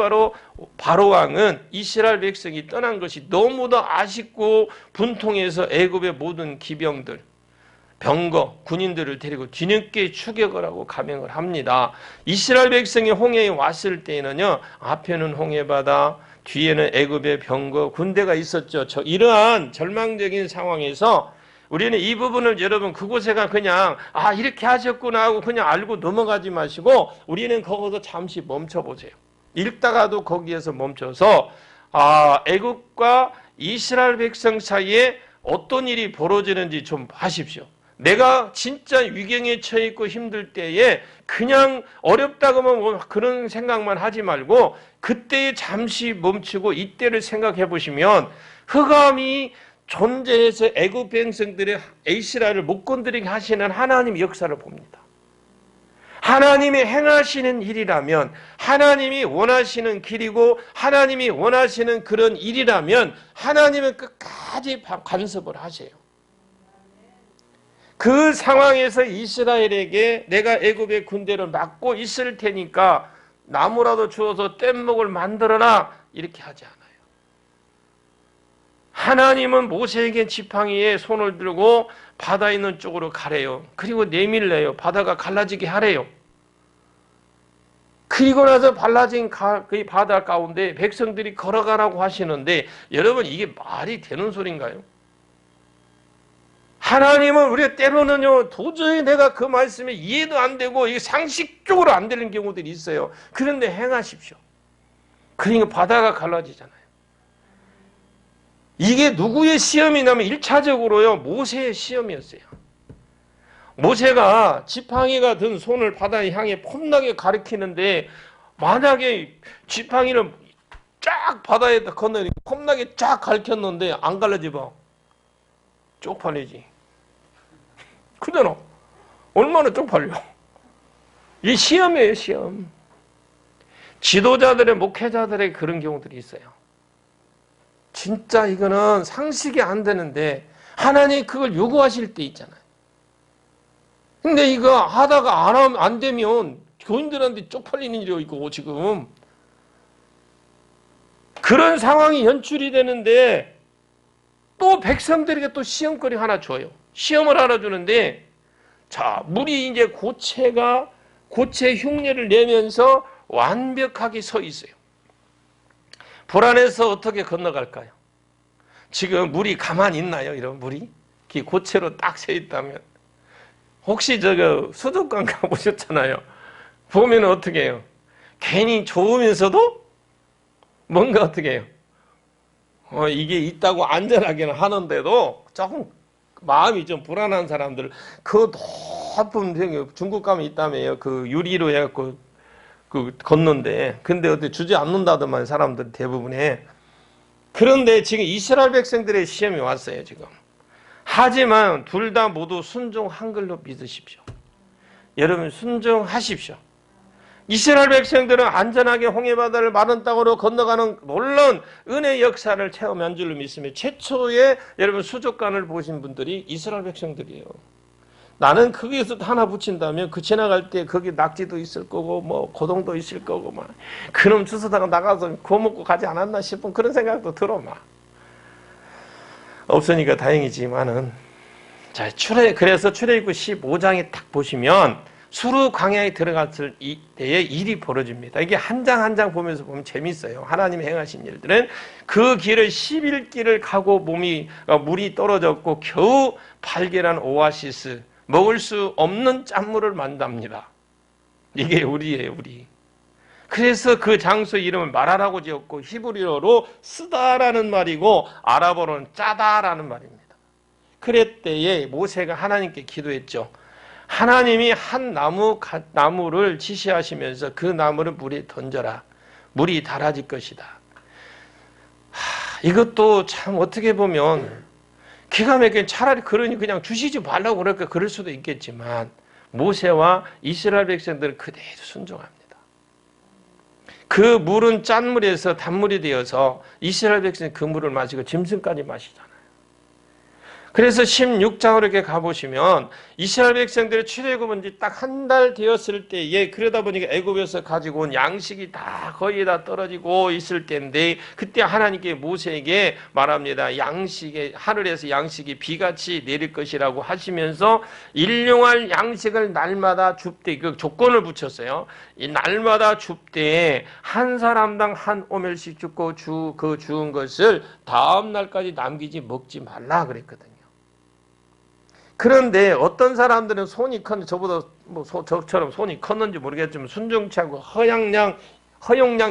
바로왕은 이스라엘 백성이 떠난 것이 너무도 아쉽고 분통해서 애굽의 모든 기병들, 병거, 군인들을 데리고 뒤늦게 추격을 하고 감행을 합니다. 이스라엘 백성이 홍해에 왔을 때에는요, 앞에는 홍해바다, 뒤에는 애굽의 병거, 군대가 있었죠. 이러한 절망적인 상황에서 우리는 이 부분을 여러분 그곳에가 그냥 이렇게 하셨구나 하고 그냥 알고 넘어가지 마시고, 우리는 거기서 잠시 멈춰보세요. 읽다가도 거기에서 멈춰서 애굽과 이스라엘 백성 사이에 어떤 일이 벌어지는지 좀 하십시오. 내가 진짜 위경에 처해 있고 힘들 때에 그냥 어렵다고만 그런 생각만 하지 말고 그때에 잠시 멈추고 이때를 생각해 보시면 흑암이 존재해서 애굽 백성들의 이스라엘을 못 건드리게 하시는 하나님 역사를 봅니다. 하나님이 행하시는 일이라면, 하나님이 원하시는 길이고 하나님이 원하시는 그런 일이라면 하나님은 끝까지 간섭을 하세요. 그 상황에서 이스라엘에게 내가 애굽의 군대를 막고 있을 테니까 나무라도 주어서 뗏목을 만들어라, 이렇게 하지 않아요. 하나님은 모세에게 지팡이에 손을 들고 바다 있는 쪽으로 가래요. 그리고 내밀래요. 바다가 갈라지게 하래요. 그리고 나서 갈라진 그 바다 가운데 백성들이 걸어가라고 하시는데, 여러분 이게 말이 되는 소린가요? 하나님은 우리가 때로는요, 도저히 내가 그 말씀에 이해도 안 되고 이게 상식적으로 안 되는 경우들이 있어요. 그런데 행하십시오. 그러니까 바다가 갈라지잖아요. 이게 누구의 시험이냐면 1차적으로요, 모세의 시험이었어요. 모세가 지팡이가 든 손을 바다에 향해 폼나게 가리키는데 만약에 지팡이를 쫙 바다에 건너니 폼나게 쫙 가리켰는데 안 갈라지 봐. 쪽팔리지. 그잖아. 얼마나 쪽팔려. 이 시험이에요, 시험. 지도자들의, 목회자들의 그런 경우들이 있어요. 진짜 이거는 상식이 안 되는데 하나님이 그걸 요구하실 때 있잖아요. 근데 이거 하다가 안 되면 교인들한테 쪽팔리는 일이 있고 지금 그런 상황이 연출이 되는데 또 백성들에게 또 시험거리 하나 줘요. 시험을 하나 주는데 자, 물이 이제 고체 흉내를 내면서 완벽하게 서 있어요. 불안해서 어떻게 건너갈까요? 지금 물이 가만히 있나요? 이런 물이? 고체로 딱 서 있다면. 혹시 수족관 가보셨잖아요. 보면 어떻게 해요? 괜히 좋으면서도 뭔가 어떻게 해요? 이게 있다고 안전하게는 하는데도 조금 마음이 좀 불안한 사람들, 그 높은 중국 가면 있다며요. 그 유리로 해갖고 걷는데, 근데 어떻게 주지 않는다더만 사람들 대부분에. 그런데 지금 이스라엘 백성들의 시험이 왔어요, 지금. 하지만 둘 다 모두 순종한 걸로 믿으십시오. 여러분 순종하십시오. 이스라엘 백성들은 안전하게 홍해바다를 마른 땅으로 건너가는 놀라운 은혜 역사를 체험한 줄로 믿습니다. 최초의 여러분 수족관을 보신 분들이 이스라엘 백성들이에요. 나는 거기에서 하나 붙인다면 그 지나갈 때 거기 낙지도 있을 거고 뭐 고동도 있을 거고 막 그놈 주워다가 나가서 구워 먹고 가지 않았나 싶은 그런 생각도 들어 막. 없으니까 다행이지만은 자, 그래서 출애굽기 15장에 딱 보시면 수르 광야에 들어갔을 때에 일이 벌어집니다. 이게 한 장 한 장 보면서 보면 재밌어요. 하나님이 행하신 일들은 그 길을 11길을 가고 물이 떨어졌고 겨우 발견한 오아시스, 먹을 수 없는 짠물을 만납니다. 이게 우리예요, 우리. 그래서 그 장소 이름을 마라라고 지었고 히브리어로 쓰다라는 말이고 아랍어로는 짜다라는 말입니다. 그랬때에 모세가 하나님께 기도했죠. 하나님이 한 나무를 지시하시면서 그 나무를 물에 던져라. 물이 달아질 것이다. 이것도 참 어떻게 보면 기가 막히게 차라리 그러니 그냥 주시지 말라고 그럴까 그럴 수도 있겠지만 모세와 이스라엘 백성들은 그대로 순종합니다. 그 물은 짠물에서 단물이 되어서 이스라엘 백성이 그 물을 마시고 짐승까지 마시잖아요. 그래서 16장으로 이렇게 가보시면 이스라엘 백성들의 출애굽은 이제 딱 한 달 되었을 때에 그러다 보니까 애굽에서 가지고 온 양식이 다 거의 다 떨어지고 있을 때인데 그때 하나님께 모세에게 말합니다. 하늘에서 양식이 비같이 내릴 것이라고 하시면서 일용할 양식을 날마다 줍되 그 조건을 붙였어요. 이 날마다 줍되 한 사람당 한 오멜씩 줍고 그 주은 것을 다음 날까지 남기지 먹지 말라 그랬거든요. 그런데 어떤 사람들은 손이 컸는데 저보다 저처럼 손이 컸는지 모르겠지만 순종치 않고 허용량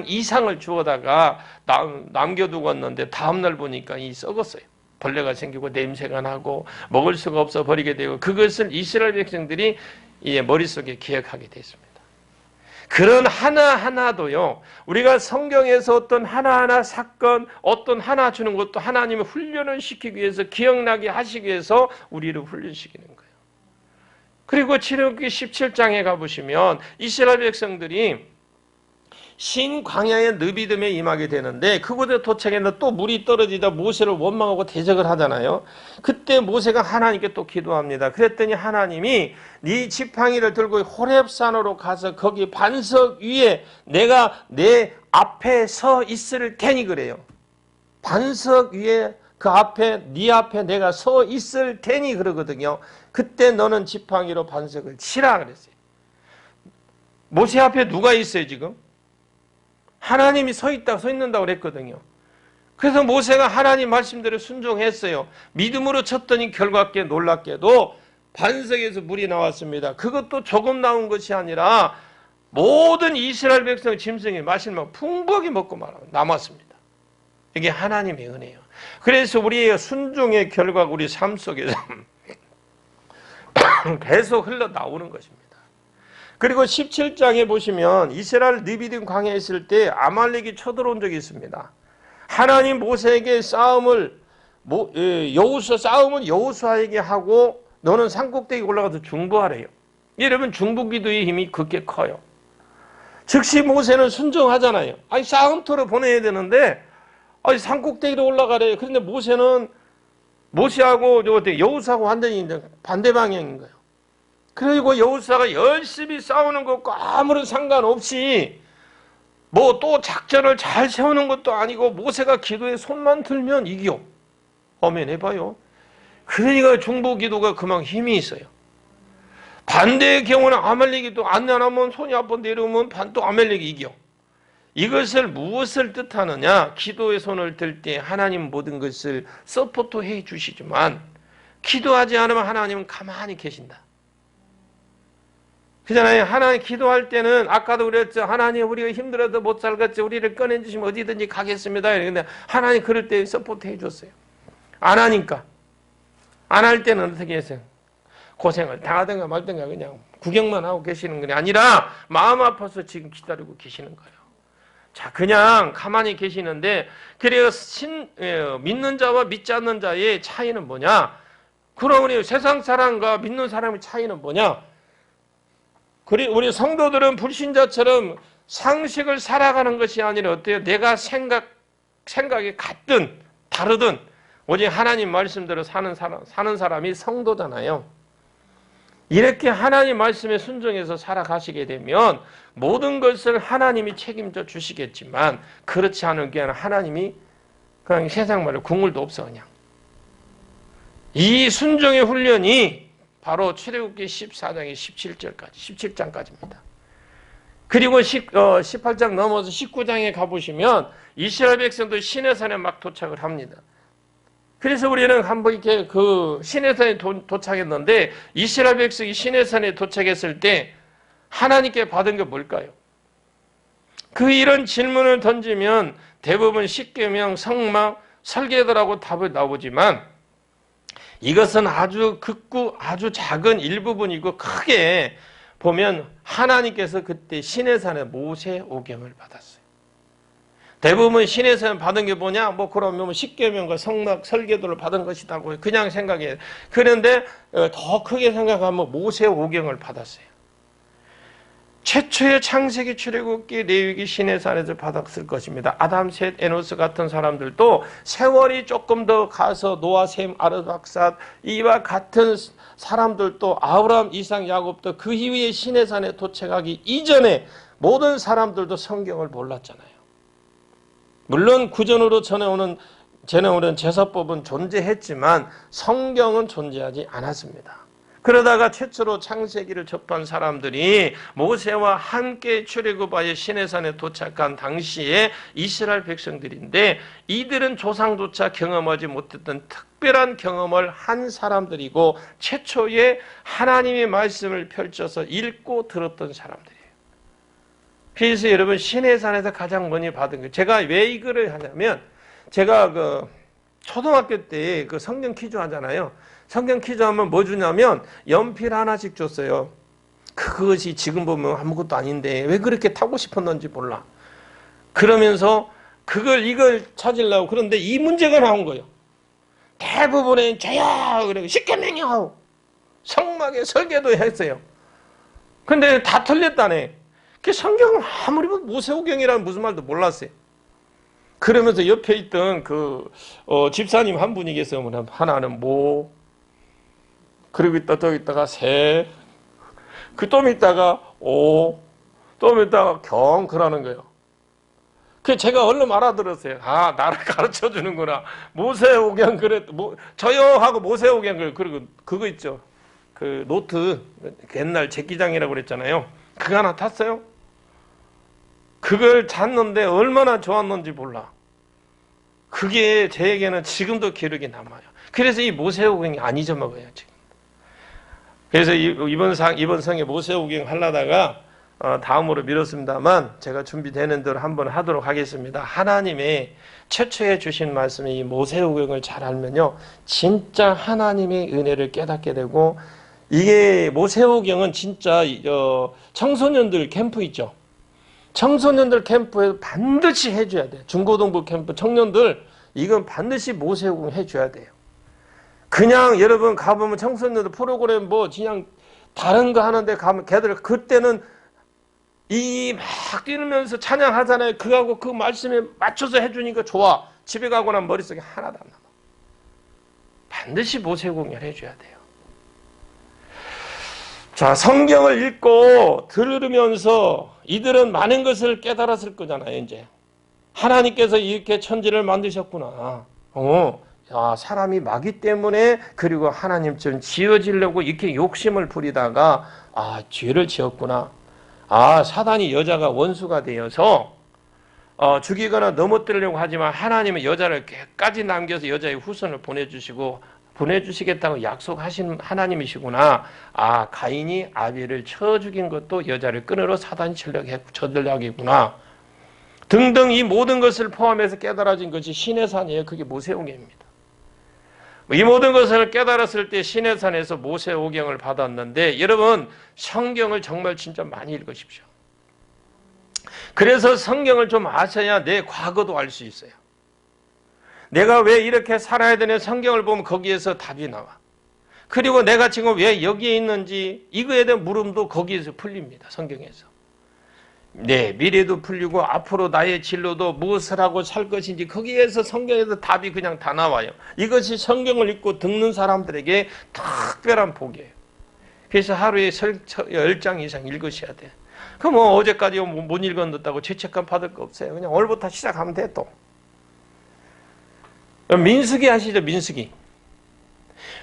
이상을 주워다가 남겨두었는데 다음날 보니까 썩었어요. 벌레가 생기고 냄새가 나고 먹을 수가 없어 버리게 되고 그것을 이스라엘 백성들이 머릿속에 기억하게 됐습니다. 그런 하나하나도요, 우리가 성경에서 어떤 하나하나 사건, 어떤 하나 주는 것도 하나님의 훈련을 시키기 위해서, 기억나게 하시기 위해서 우리를 훈련시키는 거예요. 그리고 출애굽기 17장에 가보시면 이스라엘 백성들이 신광야의 느비듬에 임하게 되는데 그곳에 도착했는데 또 물이 떨어지다 모세를 원망하고 대적을 하잖아요. 그때 모세가 하나님께 또 기도합니다. 그랬더니 하나님이 네 지팡이를 들고 호렙산으로 가서 거기 반석 위에 내가 내 앞에 서 있을 테니 그래요. 반석 위에 네 앞에 내가 서 있을 테니 그러거든요. 그때 너는 지팡이로 반석을 치라 그랬어요. 모세 앞에 누가 있어요 지금? 하나님이 서 있는다고 그랬거든요. 그래서 모세가 하나님 말씀대로 순종했어요. 믿음으로 쳤더니 결과께 놀랍게도 반석에서 물이 나왔습니다. 그것도 조금 나온 것이 아니라 모든 이스라엘 백성 짐승이 마실 만큼 풍부하게 먹고 남았습니다. 이게 하나님의 은혜예요. 그래서 우리의 순종의 결과가 우리 삶 속에서 계속 흘러나오는 것입니다. 그리고 17장에 보시면 이스라엘 느비dim 광야에 있을 때 아말렉이 쳐들어온 적이 있습니다. 하나님 모세에게 싸움은 여호수아에게 하고 너는 산꼭대기 올라가서 중보하래요. 여러분 중보기도의 힘이 그렇게 커요. 즉시 모세는 순종하잖아요. 아니 싸움터로 보내야 되는데 산꼭대기로 올라가래요. 그런데 모세하고 여호수아하고 완전히 반대 방향인 거예요. 그리고 여호수아가 열심히 싸우는 것과 아무런 상관없이 뭐 또 작전을 잘 세우는 것도 아니고 모세가 기도에 손만 들면 이겨. 아멘 해봐요. 그러니까 중보기도가 그만큼 힘이 있어요. 반대의 경우는 아말렉이 또 안 하면 손이 한번 내려오면 또 아말렉이 이겨. 이것을 무엇을 뜻하느냐? 기도의 손을 들 때 하나님 모든 것을 서포트해 주시지만 기도하지 않으면 하나님은 가만히 계신다. 그잖아요. 하나님 기도할 때는 아까도 그랬죠. 하나님 우리가 힘들어도 못 살겠지. 우리를 꺼내주시면 어디든지 가겠습니다. 그런데 하나님 그럴 때 서포트 해줬어요. 안 하니까. 안 할 때는 어떻게 했어요? 고생을 당하든가 말든가 그냥 구경만 하고 계시는 게 아니라 마음 아파서 지금 기다리고 계시는 거예요. 자, 그냥 가만히 계시는데 그래서 믿는 자와 믿지 않는 자의 차이는 뭐냐? 그러면 세상 사람과 믿는 사람의 차이는 뭐냐? 우리 성도들은 불신자처럼 상식을 살아가는 것이 아니라 어때요? 내가 생각이 같든 다르든 오직 하나님 말씀대로 사는 사람이 성도잖아요. 이렇게 하나님 말씀에 순종해서 살아가시게 되면 모든 것을 하나님이 책임져 주시겠지만 그렇지 않은 경우는 하나님이 그냥 세상 말로 국물도 없어 그냥. 이 순종의 훈련이 바로 출애굽기 14장의 17장까지입니다. 그리고 18장 넘어서 19장에 가보시면 이스라엘 백성도 시내산에 막 도착을 합니다. 그래서 우리는 한번 이렇게 그 시내산에 도착했는데 이스라엘 백성이 시내산에 도착했을 때 하나님께 받은 게 뭘까요? 이런 질문을 던지면 대부분 십계명, 성막, 설계도라고 답을 나오지만 이것은 아주 극구 아주 작은 일부분이고 크게 보면 하나님께서 그때 시내산에 모세오경을 받았어요. 대부분 시내산 받은 게 뭐냐? 그러면 십계명과 성막, 설계도를 받은 것이라고 그냥 생각해요. 그런데 더 크게 생각하면 모세오경을 받았어요. 최초의 창세기, 출애굽기, 레위기, 시내산에서 받았을 것입니다. 아담, 셋, 에노스 같은 사람들도 세월이 조금 더 가서 노아, 셈, 아르박삿 이와 같은 사람들도 아브라함, 이삭, 야곱도 그 이후에 시내산에 도착하기 이전에 모든 사람들도 성경을 몰랐잖아요. 물론 구전으로 전해오는 제사법은 존재했지만 성경은 존재하지 않았습니다. 그러다가 최초로 창세기를 접한 사람들이 모세와 함께 출애굽하여 시내산에 도착한 당시에 이스라엘 백성들인데 이들은 조상조차 경험하지 못했던 특별한 경험을 한 사람들이고 최초의 하나님의 말씀을 펼쳐서 읽고 들었던 사람들이에요. 그래서 여러분 시내산에서 가장 많이 받은 거예요. 제가 왜 이거를 하냐면 제가 초등학교 때 성경 퀴즈 하잖아요. 성경 퀴즈 하면 뭐 주냐면 연필 하나씩 줬어요. 그것이 지금 보면 아무것도 아닌데 왜 그렇게 타고 싶었는지 몰라. 그러면서 이걸 찾으려고 그런데 이 문제가 나온 거예요. 대부분은 저야 그래 십계명이요. 성막에 설계도 했어요. 근데 다 틀렸다네. 그 성경은 아무리 모세오경이라는 무슨 말도 몰랐어요. 그러면서 옆에 있던 집사님 한 분이 계세요. 하나는 모, 그리고 또 있다가 세, 좀 있다가 오, 좀 있다가 경, 그러는 거예요. 제가 얼른 알아들었어요. 아, 나를 가르쳐 주는구나. 모세오경, 저요 하고 모세오경, 그리고 그거 있죠. 노트, 옛날 제기장이라고 그랬잖아요. 그거 하나 탔어요. 그걸 잤는데 얼마나 좋았는지 몰라. 그게 저에게는 지금도 기록이 남아요. 그래서 이 모세오경이 안 잊어먹어요, 지금. 그래서 이번 성에 모세오경 하려다가 다음으로 미뤘습니다만 제가 준비되는 대로 한번 하도록 하겠습니다. 하나님의 최초에 주신 말씀이 이 모세오경을 잘 알면요, 진짜 하나님의 은혜를 깨닫게 되고 이게 모세오경은 진짜 청소년들 캠프 있죠. 청소년들 캠프에서 반드시 해줘야 돼요. 중고등부 캠프 청년들 이건 반드시 모세오경 해줘야 돼요. 그냥 여러분 가보면 청소년들 프로그램 뭐 그냥 다른 거 하는데 가면 걔들 그때는 이 막 뛰면서 찬양하잖아요. 그거하고 그 말씀에 맞춰서 해주니까 좋아. 집에 가고 나면 머릿속에 하나도 안 남아. 반드시 모세오경을 해줘야 돼요. 자, 성경을 읽고 들으면서 이들은 많은 것을 깨달았을 거잖아요. 이제 하나님께서 이렇게 천지를 만드셨구나. 사람이 마귀 때문에 그리고 하나님처럼 지어지려고 이렇게 욕심을 부리다가 죄를 지었구나. 사단이 여자가 원수가 되어서 죽이거나 넘어뜨리려고 하지만 하나님은 여자를 끝까지 남겨서 여자의 후손을 보내주시겠다고 약속하신 하나님이시구나. 가인이 아벨을 쳐 죽인 것도 여자를 끈으로 사단이 전략이구나. 등등 이 모든 것을 포함해서 깨달아진 것이 시내산이에요. 그게 모세오경입니다. 이 모든 것을 깨달았을 때 시내산에서 모세오경을 받았는데 여러분 성경을 정말 진짜 많이 읽으십시오. 그래서 성경을 좀 아셔야 내 과거도 알 수 있어요. 내가 왜 이렇게 살아야 되냐 성경을 보면 거기에서 답이 나와. 그리고 내가 지금 왜 여기에 있는지 이거에 대한 물음도 거기에서 풀립니다. 성경에서. 네, 미래도 풀리고 앞으로 나의 진로도 무엇을 하고 살 것인지 거기에서 성경에서 답이 그냥 다 나와요. 이것이 성경을 읽고 듣는 사람들에게 특별한 복이에요. 그래서 하루에 10장 이상 읽으셔야 돼요. 그럼 어제까지 못 읽었다고 죄책감 받을 거 없어요. 그냥 오늘부터 시작하면 돼 또. 민수기 아시죠?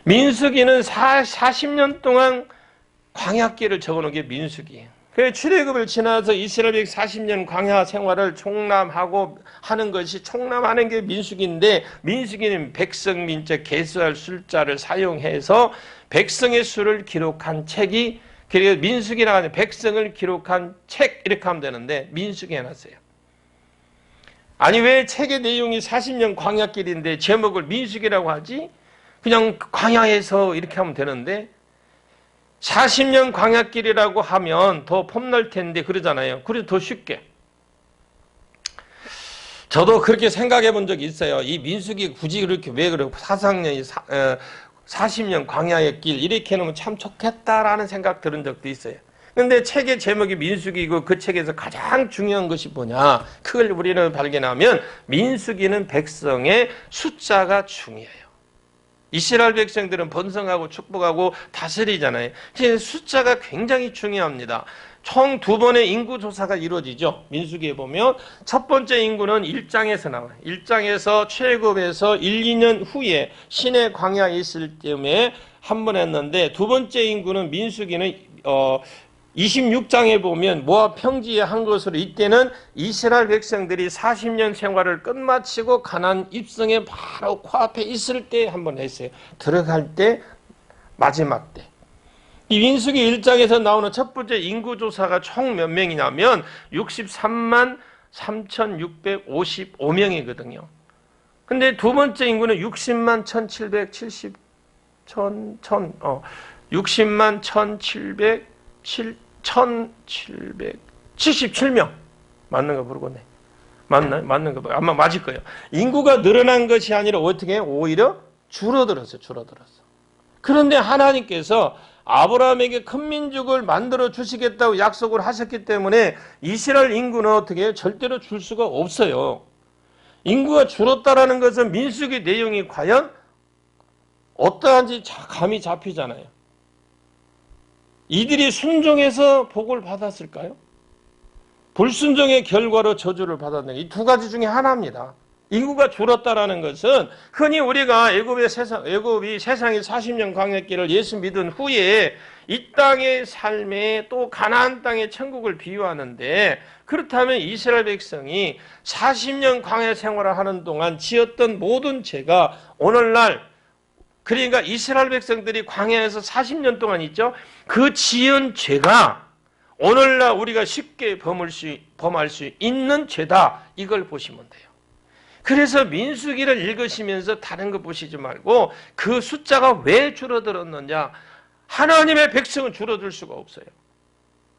민수기는 40년 동안 광야길을 적어놓은 게 민수기예요. 그래서 출애굽을 지나서 이스라엘이 40년 광야 생활을 총람하고 하는 것이 총람하는 게 민수기인데 민수기는 백성 민자 계수할 숫자를 사용해서 백성의 수를 기록한 책이 그리고 민수기라고 하는 백성을 기록한 책 이렇게 하면 되는데 민수기 해놨어요. 아니 왜 책의 내용이 40년 광야길인데 제목을 민수기라고 하지? 그냥 광야에서 이렇게 하면 되는데 40년 광야길이라고 하면 더 폼날 텐데 그러잖아요. 그래서 더 쉽게. 저도 그렇게 생각해 본 적이 있어요. 이 민수기 굳이 그렇게 왜 그래 40년 광야의 길 이렇게 해놓으면 참 좋겠다라는 생각 들은 적도 있어요. 근데 책의 제목이 민수기이고 그 책에서 가장 중요한 것이 뭐냐? 그걸 우리는 발견하면 민수기는 백성의 숫자가 중요해요. 이스라엘 백성들은 번성하고 축복하고 다스리잖아요. 숫자가 굉장히 중요합니다. 총 2번의 인구조사가 이루어지죠. 민수기에 보면 첫 번째 인구는 1장에서 나와요. 1장에서 출애굽에서 1, 2년 후에 시내 광야에 있을 때에 한 번 했는데 두 번째 인구는 민수기는 26장에 보면 모압 평지에 한 것으로 이때는 이스라엘 백성들이 40년 생활을 끝마치고 가나안 입성에 바로 코앞에 있을 때 한 번 했어요. 들어갈 때 마지막 때. 이 민수기 1장에서 나오는 첫 번째 인구조사가 총 몇 명이냐면 63만 3,655명이거든요. 근데 두 번째 인구는 60만 60만 1777명. 맞는 거 모르겠네. 맞나요? 맞는 거 아마 맞을 거예요. 인구가 늘어난 것이 아니라 어떻게 오히려 줄어들었어요. 그런데 하나님께서 아브라함에게 큰 민족을 만들어 주시겠다고 약속을 하셨기 때문에 이스라엘 인구는 어떻게 절대로 줄 수가 없어요. 인구가 줄었다라는 것은 민수기 내용이 과연 어떠한지 감이 잡히잖아요. 이들이 순종해서 복을 받았을까요? 불순종의 결과로 저주를 받았는 이 두 가지 중에 하나입니다. 인구가 줄었다라는 것은 흔히 우리가 애굽이 세상의 40년 광야길을 예수 믿은 후에 이 땅의 삶에 또 가나안 땅의 천국을 비유하는데 그렇다면 이스라엘 백성이 40년 광야 생활을 하는 동안 지었던 모든 죄가 오늘날 그러니까 이스라엘 백성들이 광야에서 40년 동안 있죠. 그 지은 죄가 오늘날 우리가 쉽게 범할 수 있는 죄다. 이걸 보시면 돼요. 그래서 민수기를 읽으시면서 다른 거 보시지 말고 그 숫자가 왜 줄어들었느냐. 하나님의 백성은 줄어들 수가 없어요.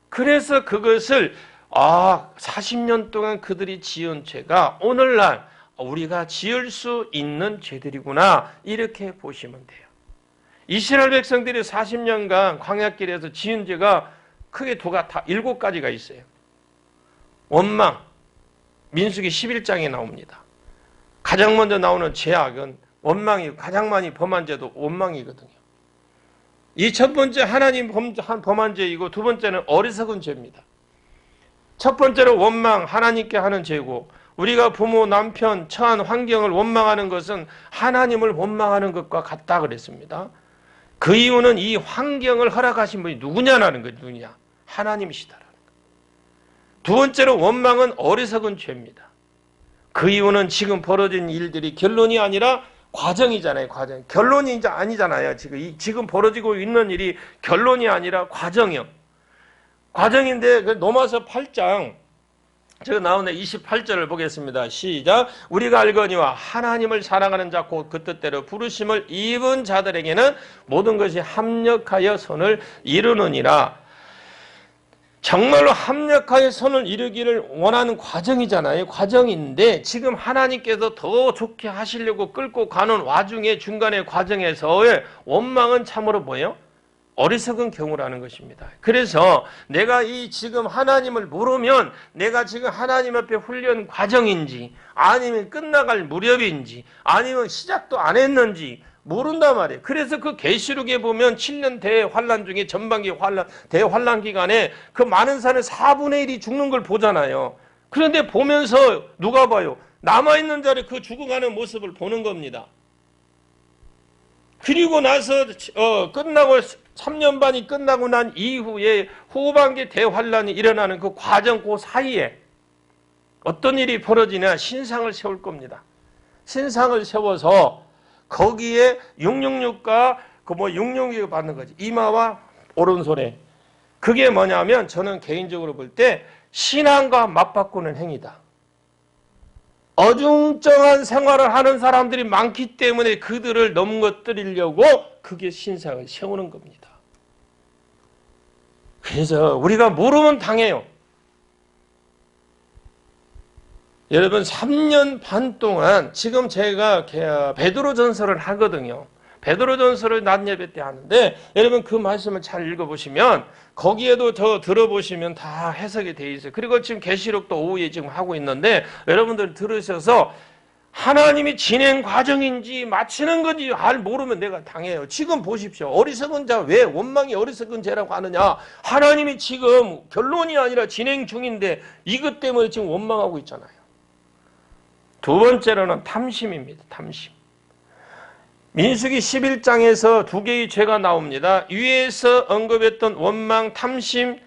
그래서 그것을 40년 동안 그들이 지은 죄가 오늘날 우리가 지을 수 있는 죄들이구나, 이렇게 보시면 돼요. 이스라엘 백성들이 40년간 광야길에서 지은 죄가 크게 다 7가지가 있어요. 원망, 민수기 11장에 나옵니다. 가장 먼저 나오는 죄악은 원망이고, 가장 많이 범한 죄도 원망이거든요. 이 첫 번째 하나님 범한 죄이고, 두 번째는 어리석은 죄입니다. 첫 번째로 원망, 하나님께 하는 죄고, 우리가 부모, 남편, 처한 환경을 원망하는 것은 하나님을 원망하는 것과 같다 그랬습니다. 그 이유는 이 환경을 허락하신 분이 누구냐라는 거예요. 누구냐? 하나님이시다라는 거예요. 두 번째로 원망은 어리석은 죄입니다. 그 이유는 지금 벌어진 일들이 결론이 아니라 과정이잖아요. 과정. 결론이 이제 아니잖아요. 지금 벌어지고 있는 일이 결론이 아니라 과정이요. 과정인데, 로마서 8장 제가 나오는 28절을 보겠습니다. 시작. 우리가 알거니와 하나님을 사랑하는 자 곧 그 뜻대로 부르심을 입은 자들에게는 모든 것이 합력하여 선을 이루느니라. 정말로 합력하여 선을 이루기를 원하는 과정이잖아요. 과정인데 지금 하나님께서 더 좋게 하시려고 끌고 가는 와중에 중간의 과정에서의 원망은 참으로 뭐예요? 어리석은 경우라는 것입니다. 그래서 내가 이 지금 하나님을 모르면 내가 지금 하나님 앞에 훈련 과정인지, 아니면 끝나갈 무렵인지, 아니면 시작도 안 했는지 모른단 말이에요. 그래서 그 계시록에 보면 7년 대환란 중에 전반기 대환란 기간에 그 많은 사람의 4분의 1이 죽는 걸 보잖아요. 그런데 보면서 누가 봐요? 남아있는 자를 그 죽어가는 모습을 보는 겁니다. 그리고 나서 끝나고 3년 반이 끝나고 난 이후에 후반기 대환란이 일어나는 그 과정, 그 사이에 어떤 일이 벌어지냐? 신상을 세울 겁니다. 신상을 세워서 거기에 666과 666이 받는 거지. 이마와 오른손에. 그게 뭐냐면 저는 개인적으로 볼 때 신앙과 맞바꾸는 행위다. 어중쩡한 생활을 하는 사람들이 많기 때문에 그들을 넘어뜨리려고 그게 신상을 세우는 겁니다. 그래서 우리가 모르면 당해요. 여러분 3년 반 동안 지금 제가 베드로전서를 하거든요. 베드로전서를 낮 예배 때 하는데 여러분 그 말씀을 잘 읽어보시면 거기에도 더 들어보시면 다 해석이 되어 있어요. 그리고 지금 계시록도 오후에 지금 하고 있는데 여러분들 들으셔서 하나님이 진행 과정인지 마치는 건지 모르면 내가 당해요. 지금 보십시오. 어리석은 자, 왜 원망이 어리석은 죄라고 하느냐? 하나님이 지금 결론이 아니라 진행 중인데 이것 때문에 지금 원망하고 있잖아요. 두 번째로는 탐심입니다. 탐심. 민수기 11장에서 두 개의 죄가 나옵니다. 위에서 언급했던 원망, 탐심,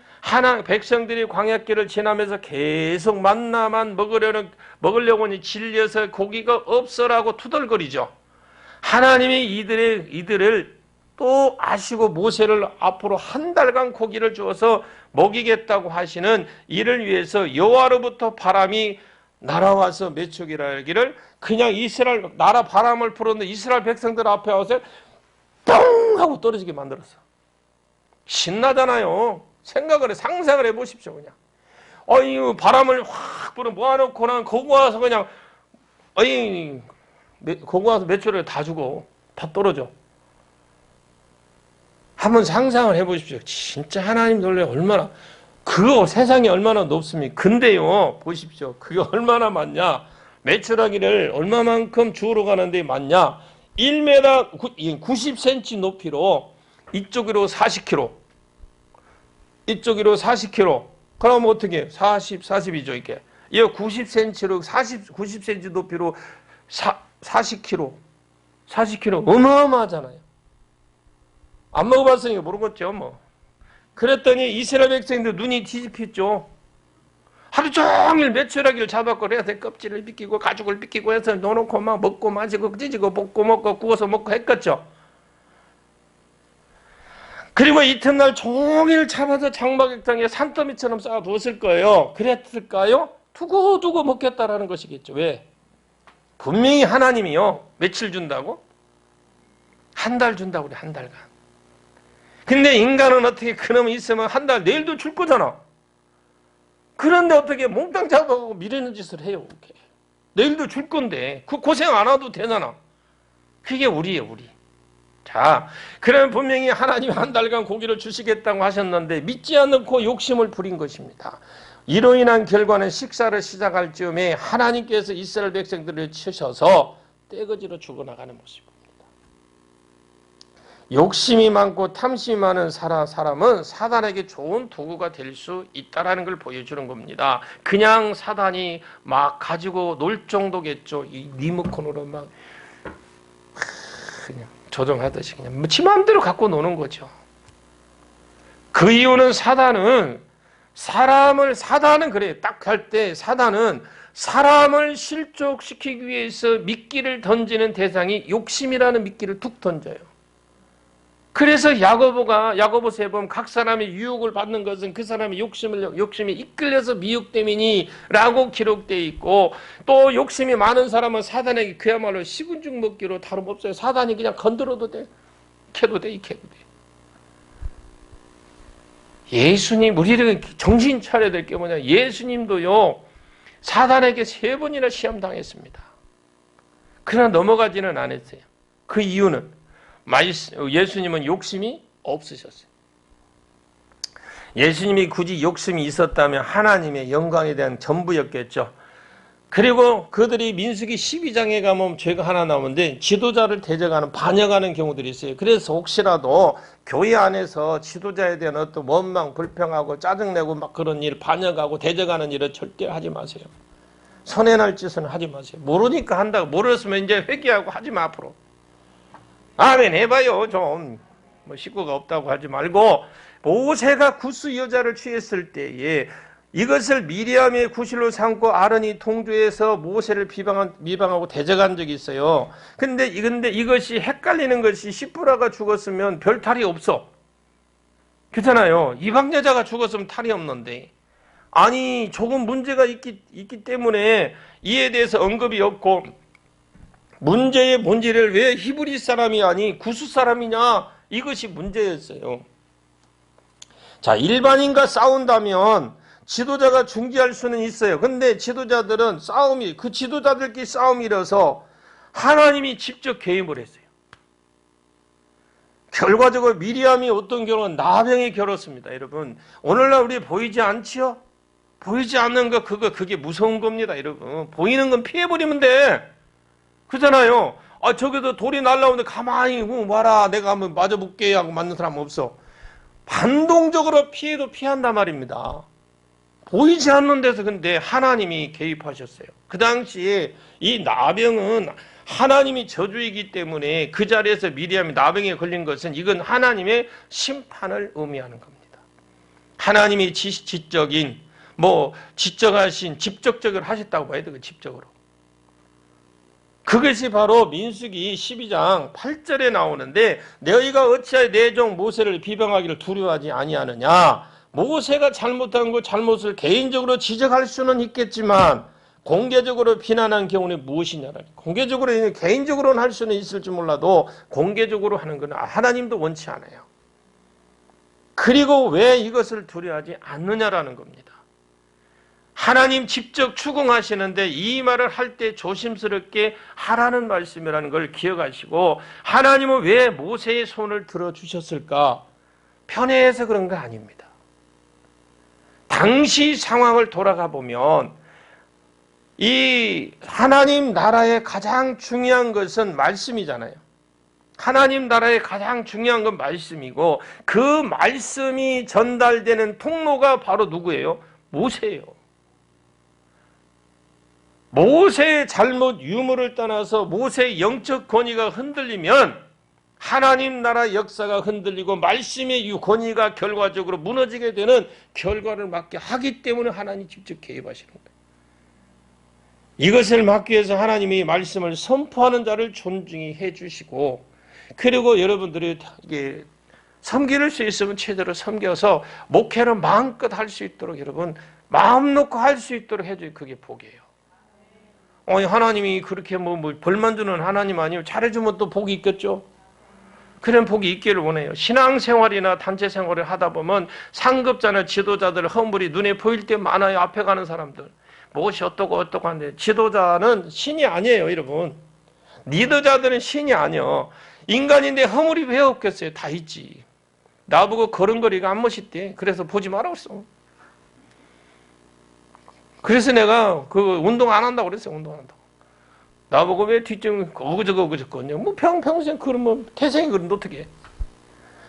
백성들이 광야길을 지나면서 계속 만나만 먹으려고 하니 질려서 고기가 없어라고 투덜거리죠. 하나님이 이들을 또 아시고 모세를 앞으로 한 달간 고기를 주어서 먹이겠다고 하시는 이를 위해서 여호와로부터 바람이 날아와서 메추기를 그냥 이스라엘 나라 바람을 불었는데 이스라엘 백성들 앞에 와서 뻥 하고 떨어지게 만들었어. 신나잖아요. 상상을 해보십시오. 그냥 바람을 확 불어 모아놓고는 거기 와서 그냥 거기 와서 메추리를 다 주고 다 떨어져. 한번 상상을 해보십시오. 진짜 하나님 놀래 얼마나 그거 세상이 얼마나 높습니까? 근데요, 보십시오. 그게 얼마나 많냐? 메추라기를 얼마만큼 주우러 가는데 많냐? 1m 90cm 높이로 이쪽으로 40km, 이쪽으로 40km. 그럼 어떻게? 40이죠, 이게. 이 90cm로 90cm 높이로 40km. 40km 어마어마하잖아요. 안 먹어봤으니까 모르겠죠, 뭐. 그랬더니 이스라엘 백성들 눈이 뒤집혔죠. 하루 종일 메추라기를 잡았고 그래서 껍질을 벗기고 가죽을 벗기고 해서 넣어놓고 막 먹고 마시고 찢고 볶고 먹고 구워서 먹고 했겠죠. 그리고 이튿날 종일 잡아서 장막액탕에 산더미처럼 쌓아두었을 거예요. 그랬을까요? 두고두고 먹겠다라는 것이겠죠. 왜? 분명히 하나님이요. 며칠 준다고? 한 달 준다고 그래. 한 달간. 근데 인간은 어떻게 그놈이 있으면 한 달 내일도 줄 거잖아. 그런데 어떻게 몽땅 잡아가고 미래는 짓을 해요. 이렇게. 내일도 줄 건데 그 고생 안 해도 되잖아. 그게 우리예요, 우리. 자, 그러면 분명히 하나님이 한 달간 고기를 주시겠다고 하셨는데 믿지 않고 욕심을 부린 것입니다. 이로 인한 결과는 식사를 시작할 즈음에 하나님께서 이스라엘 백성들을 치셔서 떼거지로 죽어나가는 모습입니다. 욕심이 많고 탐심이 많은 사람은 사단에게 좋은 도구가 될 수 있다는 걸 보여주는 겁니다. 그냥 사단이 막 가지고 놀 정도겠죠. 이 리모컨으로 막 그냥 조정하듯이 그냥 지 마음대로 갖고 노는 거죠. 그 이유는 사단은 그래. 딱 할 때 사단은 사람을 실족시키기 위해서 미끼를 던지는 대상이 욕심이라는 미끼를 툭 던져요. 그래서 야고보서에 보면 각 사람이 유혹을 받는 것은 그 사람이 욕심이 이끌려서 미혹됨이니라고 기록되어 있고, 또 욕심이 많은 사람은 사단에게 그야말로 식은 죽 먹기로 다름없어요. 사단이 그냥 건드려도 돼. 캐도 돼. 예수님, 우리를 정신 차려야 될 게 뭐냐. 예수님도요, 사단에게 3번이나 시험당했습니다. 그러나 넘어가지는 않았어요. 그 이유는 예수님은 욕심이 없으셨어요. 예수님이 굳이 욕심이 있었다면 하나님의 영광에 대한 전부였겠죠. 그리고 그들이 민수기 12장에 가면 죄가 하나 나오는데 지도자를 대적하는 반역하는 경우들이 있어요. 그래서 혹시라도 교회 안에서 지도자에 대한 어떤 원망, 불평하고 짜증내고 막 그런 일, 반역하고 대적하는 일을 절대 하지 마세요. 손해날 짓은 하지 마세요. 모르니까 한다고. 모르었으면 이제 회개하고 하지 마, 앞으로. 아멘 해봐요. 좀 식구가 없다고 하지 말고, 모세가 구스 여자를 취했을 때에 이것을 미리암의 구실로 삼고 아론이 통주해서 모세를 비방하고 대적한 적이 있어요. 근데 이것이 헷갈리는 것이 시프라가 죽었으면 별 탈이 없어. 그렇잖아요. 이방 여자가 죽었으면 탈이 없는데, 아니 조금 문제가 있기 때문에 이에 대해서 언급이 없고, 문제의 본질을 왜 히브리 사람이 아니 구스 사람이냐, 이것이 문제였어요. 자, 일반인과 싸운다면 지도자가 중지할 수는 있어요. 근데 지도자들은 그 지도자들끼리 싸움이라서 하나님이 직접 개입을 했어요. 결과적으로 미리암이 어떤 결혼, 나병이 결혼했습니다. 여러분, 오늘날 우리 보이지 않지요? 보이지 않는 거 그게 무서운 겁니다. 여러분, 보이는 건 피해버리면 돼. 그잖아요. 저기도 돌이 날라오는데 가만히 와라, 내가 한번 맞아볼게 하고 맞는 사람 없어. 반동적으로 피해도 피한단 말입니다. 보이지 않는 데서. 근데 하나님이 개입하셨어요. 그 당시에 이 나병은 하나님이 저주이기 때문에 그 자리에서 미리암이 나병에 걸린 것은 이건 하나님의 심판을 의미하는 겁니다. 하나님이 지적적으로 하셨다고 봐야 돼요. 직접적으로. 그것이 바로 민수기 12장 8절에 나오는데, 너희가 어찌하여 내 종 모세를 비방하기를 두려워하지 아니하느냐. 모세가 잘못한 그 잘못을 개인적으로 지적할 수는 있겠지만 공개적으로 비난한 경우는 무엇이냐라니. 공개적으로, 개인적으로는 할 수는 있을지 몰라도 공개적으로 하는 건 하나님도 원치 않아요. 그리고 왜 이것을 두려워하지 않느냐라는 겁니다. 하나님 직접 추궁하시는데 이 말을 할 때 조심스럽게 하라는 말씀이라는 걸 기억하시고, 하나님은 왜 모세의 손을 들어주셨을까? 편애해서 그런 거 아닙니다. 당시 상황을 돌아가 보면 이 하나님 나라의 가장 중요한 것은 말씀이잖아요. 하나님 나라의 가장 중요한 건 말씀이고, 그 말씀이 전달되는 통로가 바로 누구예요? 모세예요. 모세의 잘못 유무를 떠나서 모세의 영적 권위가 흔들리면 하나님 나라 역사가 흔들리고 말씀의 권위가 결과적으로 무너지게 되는 결과를 맞게 하기 때문에 하나님이 직접 개입하시는 거예요. 이것을 막기 위해서 하나님이 말씀을 선포하는 자를 존중히 해주시고, 그리고 여러분들이 섬길 수 있으면 최대로 섬겨서 목회를 마음껏 할 수 있도록, 여러분 마음 놓고 할 수 있도록 해줘요. 그게 복이에요. 하나님이 그렇게 벌만 주는 하나님 아니에요. 잘해주면 또 복이 있겠죠. 그런 복이 있기를 원해요. 신앙생활이나 단체 생활을 하다 보면 상급자나 지도자들 허물이 눈에 보일 때 많아요. 앞에 가는 사람들. 무엇이 어떠고 한데 지도자는 신이 아니에요, 여러분. 리더자들은 신이 아니요. 인간인데 허물이 왜 없겠어요? 다 있지. 나보고 걸음걸이가 안 멋있대. 그래서 보지 마라 그랬어. 그래서 내가 그 운동 안 한다고 그랬어요. 운동 안 한다고. 나보고 왜 뒷정 어그저거냐. 뭐 평생 그러면 태생이 그런데 어떻게 해.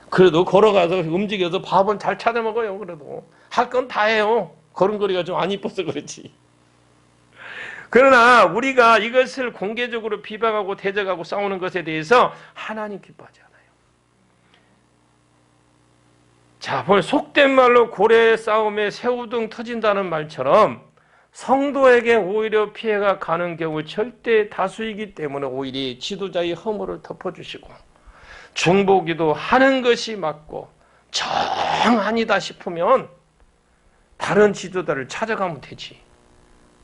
그래도 걸어가서 움직여서 밥은 잘 찾아 먹어요. 그래도 할 건 다 해요. 걸음걸이가 좀 안 이뻐서 그렇지. 그러나 우리가 이것을 공개적으로 비방하고 대적하고 싸우는 것에 대해서 하나님 기뻐하지 않아요. 자, 보면 속된 말로 고래 싸움에 새우등 터진다는 말처럼 성도에게 오히려 피해가 가는 경우 절대 다수이기 때문에 오히려 지도자의 허물을 덮어주시고 중보기도 하는 것이 맞고 정 아니다 싶으면 다른 지도자를 찾아가면 되지.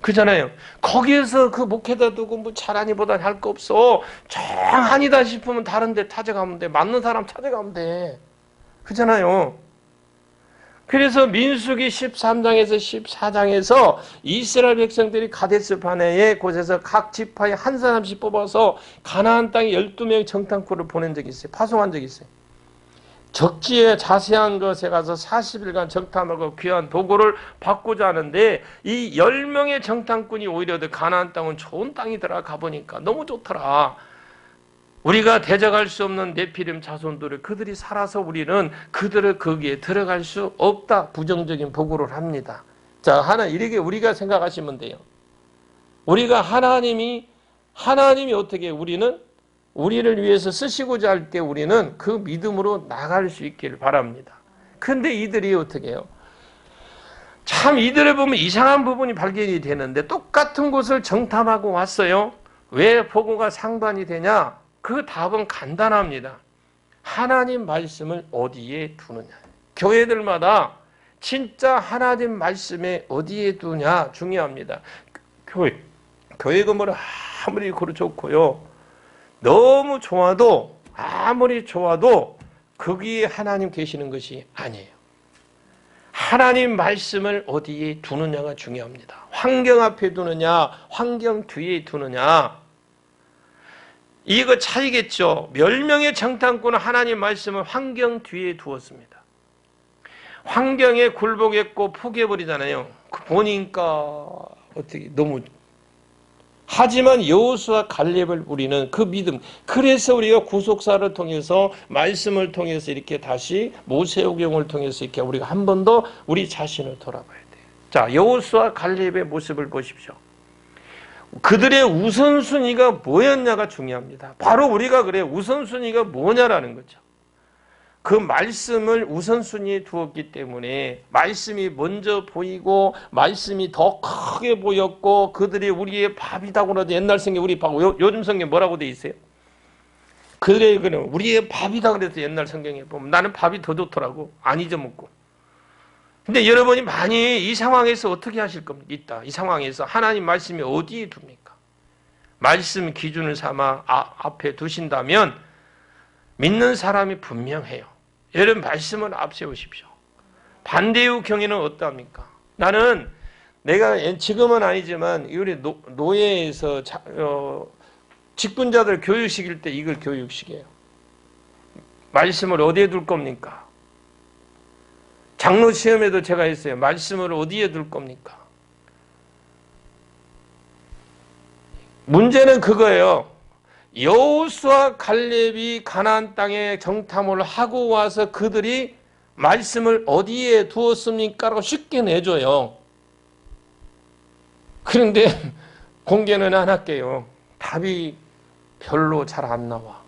그잖아요. 거기에서 그 목회자 두고 뭐 잘하니보다 할 거 없어. 정 아니다 싶으면 다른 데 찾아가면 돼. 맞는 사람 찾아가면 돼. 그잖아요. 그래서 민수기 13장에서 14장에서 이스라엘 백성들이 가데스 바네의 곳에서 각 지파에 한 사람씩 뽑아서 가나안 땅에 12명의 정탐꾼을 보낸 적이 있어요. 파송한 적이 있어요. 적지에 자세한 것에 가서 40일간 정탐하고 귀한 도구를 받고자 하는데 이 10명의 정탐꾼이 오히려 더 가나안 땅은 좋은 땅이더라. 가보니까 너무 좋더라. 우리가 대적할 수 없는 네피림 자손들을 그들이 살아서 우리는 그들을 거기에 들어갈 수 없다. 부정적인 보고를 합니다. 자, 이렇게 우리가 생각하시면 돼요. 우리가 하나님이 어떻게 우리를 위해서 쓰시고자 할 때 우리는 그 믿음으로 나갈 수 있기를 바랍니다. 근데 이들이 어떻게 해요? 참 이들을 보면 이상한 부분이 발견이 되는데 똑같은 곳을 정탐하고 왔어요. 왜 보고가 상반이 되냐? 그 답은 간단합니다. 하나님 말씀을 어디에 두느냐. 교회들마다 진짜 하나님 말씀에 어디에 두냐 중요합니다. 교회 건물은 아무리 좋고요. 너무 좋아도 아무리 좋아도 거기에 하나님 계시는 것이 아니에요. 하나님 말씀을 어디에 두느냐가 중요합니다. 환경 앞에 두느냐, 환경 뒤에 두느냐. 이거 차이겠죠. 10명의 정탐꾼은 하나님 말씀을 환경 뒤에 두었습니다. 환경에 굴복했고 포기해버리잖아요. 보니까 어떻게 너무. 하지만 여호수아 갈렙을 우리는 그 믿음. 그래서 우리가 구속사를 통해서 말씀을 통해서 이렇게 다시 모세오경을 통해서 이렇게 우리가 한 번 더 우리 자신을 돌아봐야 돼요. 자, 여호수아 갈렙의 모습을 보십시오. 그들의 우선순위가 뭐였냐가 중요합니다. 바로 우리가 그래요. 우선순위가 뭐냐라는 거죠. 그 말씀을 우선순위에 두었기 때문에 말씀이 먼저 보이고 말씀이 더 크게 보였고 그들이 우리의 밥이다고 그러죠. 옛날 성경 우리 밥, 요즘 성경 뭐라고 돼 있어요? 그들의 우리의 밥이다 그래서 옛날 성경에 보면 나는 밥이 더 좋더라고. 안 잊어먹고. 근데 여러분이 많이 이 상황에서 어떻게 하실 겁니까? 이 상황에서 하나님 말씀이 어디에 둡니까? 말씀 기준을 삼아 앞에 두신다면 믿는 사람이 분명해요. 여러분 말씀을 앞세우십시오. 반대의 경우에는 어떠합니까? 나는 내가 지금은 아니지만 우리 노예에서 직분자들 교육시킬 때 이걸 교육시켜요. 말씀을 어디에 둘 겁니까? 장로 시험에도 제가 했어요. 말씀을 어디에 둘 겁니까? 문제는 그거예요. 여호수아 갈렙이 가나안 땅에 정탐을 하고 와서 그들이 말씀을 어디에 두었습니까? 라고 쉽게 내줘요. 그런데 공개는 안 할게요. 답이 별로 잘 안 나와.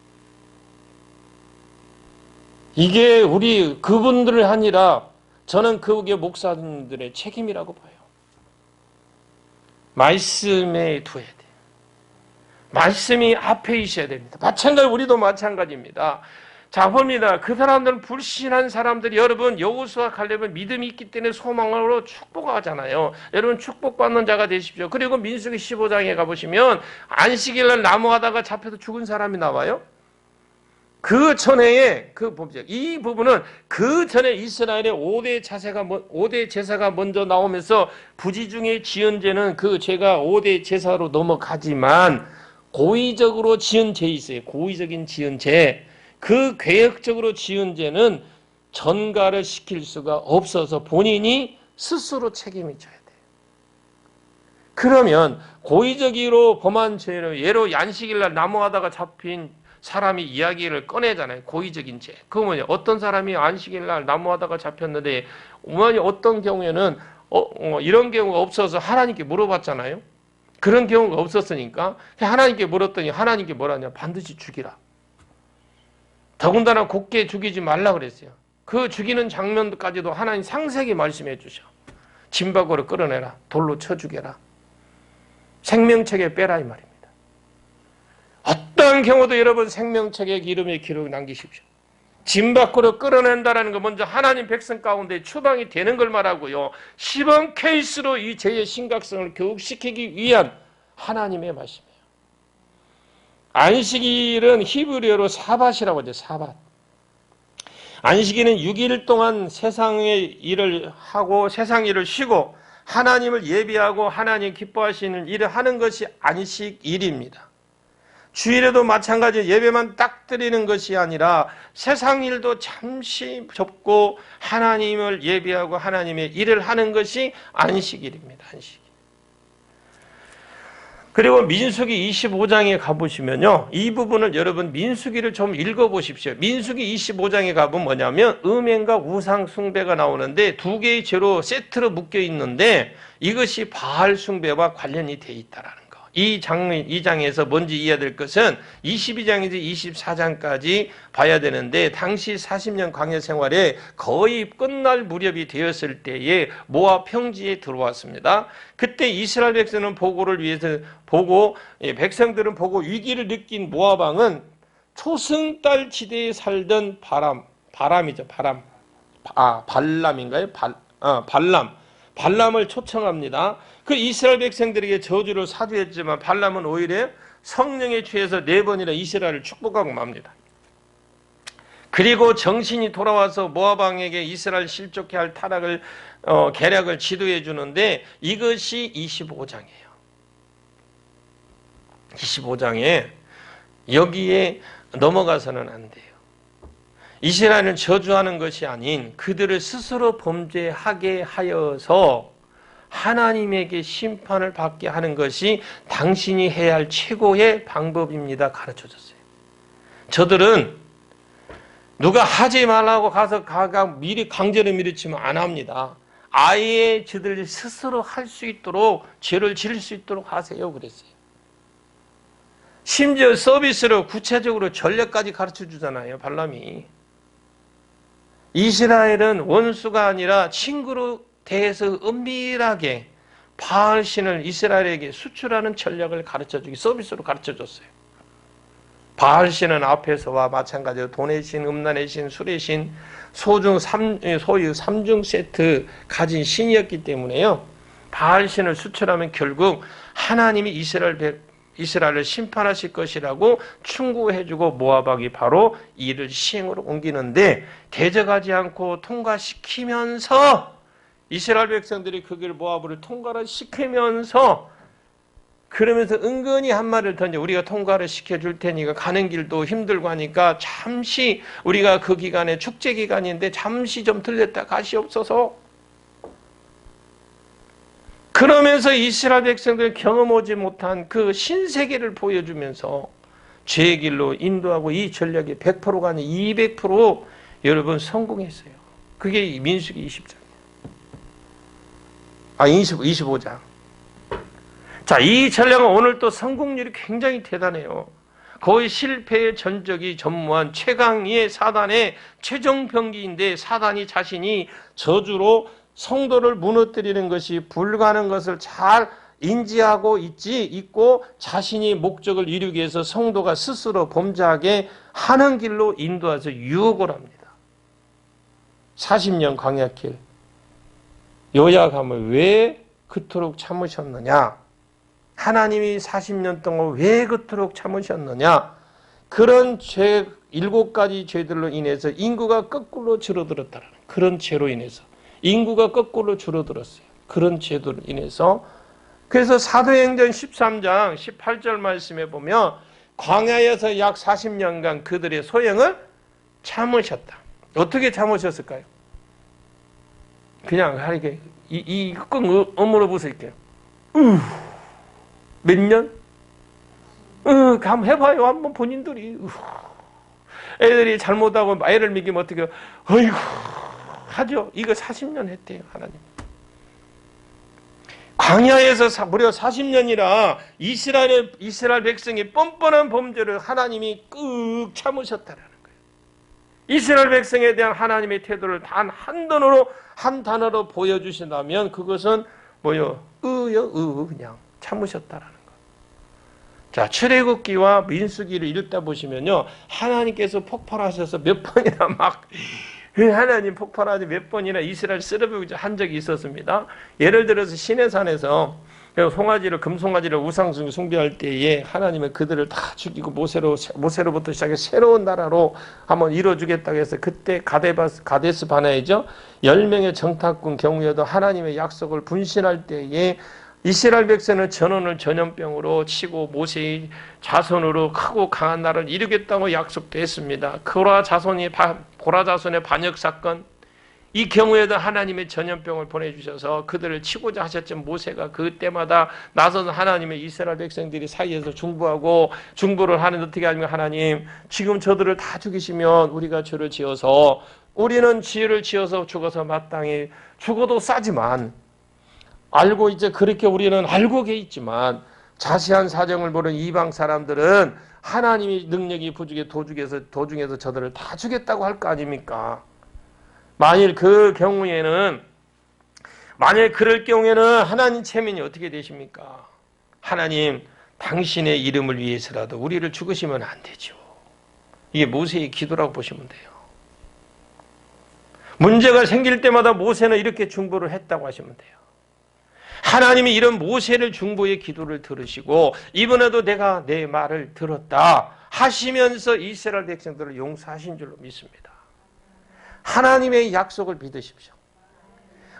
이게 우리 그분들이 아니라 저는 그게 목사님들의 책임이라고 봐요. 말씀에 두어야 돼요. 말씀이 앞에 있어야 됩니다. 우리도 마찬가지입니다. 자, 봅니다. 그 사람들은 불신한 사람들이 여러분 여호수아 갈렙은 믿음이 있기 때문에 소망으로 축복하잖아요. 여러분 축복받는 자가 되십시오. 그리고 민수기 15장에 가보시면 안식일날 나무하다가 잡혀서 죽은 사람이 나와요. 그 전에 그 범죄, 이 부분은 그 전에 이스라엘의 5대 제사가 먼저 나오면서 부지 중에 지은 죄는 그 죄가 5대 제사로 넘어가지만 고의적으로 지은 죄 있어요. 고의적인 지은 죄. 그 계획적으로 지은 죄는 전가를 시킬 수가 없어서 본인이 스스로 책임을 져야 돼요. 그러면 고의적으로 범한 죄를 예로 안식일날 나무하다가 잡힌 사람이 이야기를 꺼내잖아요. 고의적인 죄. 그거 뭐냐? 어떤 사람이 안식일날 나무하다가 잡혔는데 어떤 경우에는 이런 경우가 없어서 하나님께 물어봤잖아요. 그런 경우가 없었으니까 하나님께 물었더니 하나님께 뭐라냐? 반드시 죽이라. 더군다나 곱게 죽이지 말라 그랬어요. 그 죽이는 장면까지도 하나님 상세하게 말씀해 주셔. 짐박으로 끌어내라. 돌로 쳐 죽여라. 생명책에 빼라 이 말입니다. 어떠한 경우도 여러분 생명책에 이름의 기록을 남기십시오. 짐 밖으로 끌어낸다는 거 먼저 하나님 백성 가운데 추방이 되는 걸 말하고요. 시범 케이스로 이 죄의 심각성을 교육시키기 위한 하나님의 말씀이에요. 안식일은 히브리어로 사밧이라고 하죠. 사밧. 안식일은 6일 동안 세상의 일을 하고 세상 일을 쉬고 하나님을 예비하고 하나님 기뻐하시는 일을 하는 것이 안식일입니다. 주일에도 마찬가지 예배만 딱 드리는 것이 아니라 세상 일도 잠시 접고 하나님을 예비하고 하나님의 일을 하는 것이 안식일입니다. 안식일. 그리고 민수기 25장에 가보시면요. 이 부분을 여러분 민수기를 좀 읽어보십시오. 민수기 25장에 가보면 뭐냐면 음행과 우상 숭배가 나오는데 두 개의 죄로 세트로 묶여 있는데 이것이 바알 숭배와 관련이 돼 있다라는 거. 이 장에서 먼저 이해해야 될 것은 22장에서 24장까지 봐야 되는데 당시 40년 광야 생활에 거의 끝날 무렵이 되었을 때에 모압 평지에 들어왔습니다. 그때 이스라엘 백성은 보고를 위해서 백성들은 보고 위기를 느낀 모압 왕은 초승달 지대에 살던 발람을 초청합니다. 그 이스라엘 백성들에게 저주를 사주했지만 발람은 오히려 성령에 취해서 4번이나 이스라엘을 축복하고 맙니다. 그리고 정신이 돌아와서 모압 왕에게 이스라엘 실족해 할 계략을 지도해 주는데 이것이 25장이에요. 25장에 여기에 넘어가서는 안 돼요. 이스라엘을 저주하는 것이 아닌 그들을 스스로 범죄하게 하여서 하나님에게 심판을 받게 하는 것이 당신이 해야 할 최고의 방법입니다. 가르쳐줬어요. 저들은 누가 하지 말라고 가서 미리 강제로 밀어치면 안 합니다. 아예 저들이 스스로 할 수 있도록 죄를 지을 수 있도록 하세요. 그랬어요. 심지어 서비스로 구체적으로 전략까지 가르쳐 주잖아요. 발람이. 이스라엘은 원수가 아니라 친구로 대해서 은밀하게 바알신을 이스라엘에게 수출하는 전략을 가르쳐주기 서비스로 가르쳐줬어요. 바알신은 앞에서와 마찬가지로 돈의 신, 음란의 신, 술의 신, 소유 3중 세트 가진 신이었기 때문에요. 바알신을 수출하면 결국 하나님이 이스라엘을 심판하실 것이라고 충고해주고 모압왕이 바로 이를 시행으로 옮기는데 대적하지 않고 통과시키면서 이스라엘 백성들이 그 길 모압을 통과를 시키면서 그러면서 은근히 한 말을 던져 우리가 통과를 시켜줄 테니까 가는 길도 힘들고 하니까 잠시 우리가 그 기간에 축제 기간인데 잠시 좀 들렸다 가시옵소서. 그러면서 이스라엘 백성들이 경험하지 못한 그 신세계를 보여주면서 죄의 길로 인도하고 이 전략이 100%가 아니라 200% 여러분 성공했어요. 그게 민수기 20장이에요. 25장. 자, 이 전략은 오늘 또 성공률이 굉장히 대단해요. 거의 실패의 전적이 전무한 최강의 사단의 최종 병기인데 사단이 자신이 저주로 성도를 무너뜨리는 것이 불가능한 것을 잘 인지하고 있고 자신이 목적을 이루기 위해서 성도가 스스로 범죄하게 하는 길로 인도해서 유혹을 합니다. 40년 광야길 요약하면 왜 그토록 참으셨느냐? 하나님이 40년 동안 왜 그토록 참으셨느냐? 그런 죄 7가지 죄들로 인해서 인구가 거꾸로 줄어들었다는 그런 죄로 인해서 인구가 거꾸로 줄어들었어요. 그런 죄들로 인해서. 그래서 사도행전 13장 18절 말씀에 보면 광야에서 약 40년간 그들의 소행을 참으셨다. 어떻게 참으셨을까요? 그냥 이렇게 꼭 음으로 보실게요. 몇 년? 한번 해봐요. 한번 본인들이. 애들이 잘못하고 애를 믿기면 어떻게, 어이구, 하죠. 이거 40년 했대요, 하나님. 광야에서 무려 40년이라 이스라엘 백성이 뻔뻔한 범죄를 하나님이 꾹 참으셨다라는 거예요. 이스라엘 백성에 대한 하나님의 태도를 단 한 단어로 보여주신다면 그것은 뭐요? 그냥 참으셨다라는 거예요. 자, 출애굽기와 민수기를 읽다 보시면요, 하나님께서 폭발하셔서 몇 번이나 하나님 폭발하지 몇 번이나 이스라엘 쓰러지고 한 적이 있었습니다. 예를 들어서 시내산에서 금송아지를 우상 숭배할 때에 하나님은 그들을 다 죽이고 모세로부터 시작해 새로운 나라로 한번 이루어주겠다고 해서 그때 가데스 바네아죠. 10명의 정탐꾼 경우에도 하나님의 약속을 분신할 때에 이스라엘 백성은 전원을 전염병으로 치고 모세의 자손으로 크고 강한 나라를 이루겠다고 약속도 했습니다. 고라 자손의 반역 사건, 이 경우에도 하나님의 전염병을 보내주셔서 그들을 치고자 하셨지만 모세가 그때마다 나서서 하나님의 이스라엘 백성들이 사이에서 중보를 하는 어떻게 하냐면 하나님 지금 저들을 다 죽이시면 우리가 죄를 지어서 우리는 죄를 지어서 죽어서 마땅히 죽어도 싸지만 그렇게 우리는 알고 계시지만 자세한 사정을 모르는 이방 사람들은 하나님의 능력이 부족해 도중에서 저들을 다 죽였다고 할 거 아닙니까? 만일 그럴 경우에는 하나님 체면이 어떻게 되십니까? 하나님, 당신의 이름을 위해서라도 우리를 죽으시면 안 되죠. 이게 모세의 기도라고 보시면 돼요. 문제가 생길 때마다 모세는 이렇게 중보를 했다고 하시면 돼요. 하나님이 이런 모세를 중보의 기도를 들으시고 이번에도 내가 내 말을 들었다 하시면서 이스라엘 백성들을 용서하신 줄로 믿습니다. 하나님의 약속을 믿으십시오.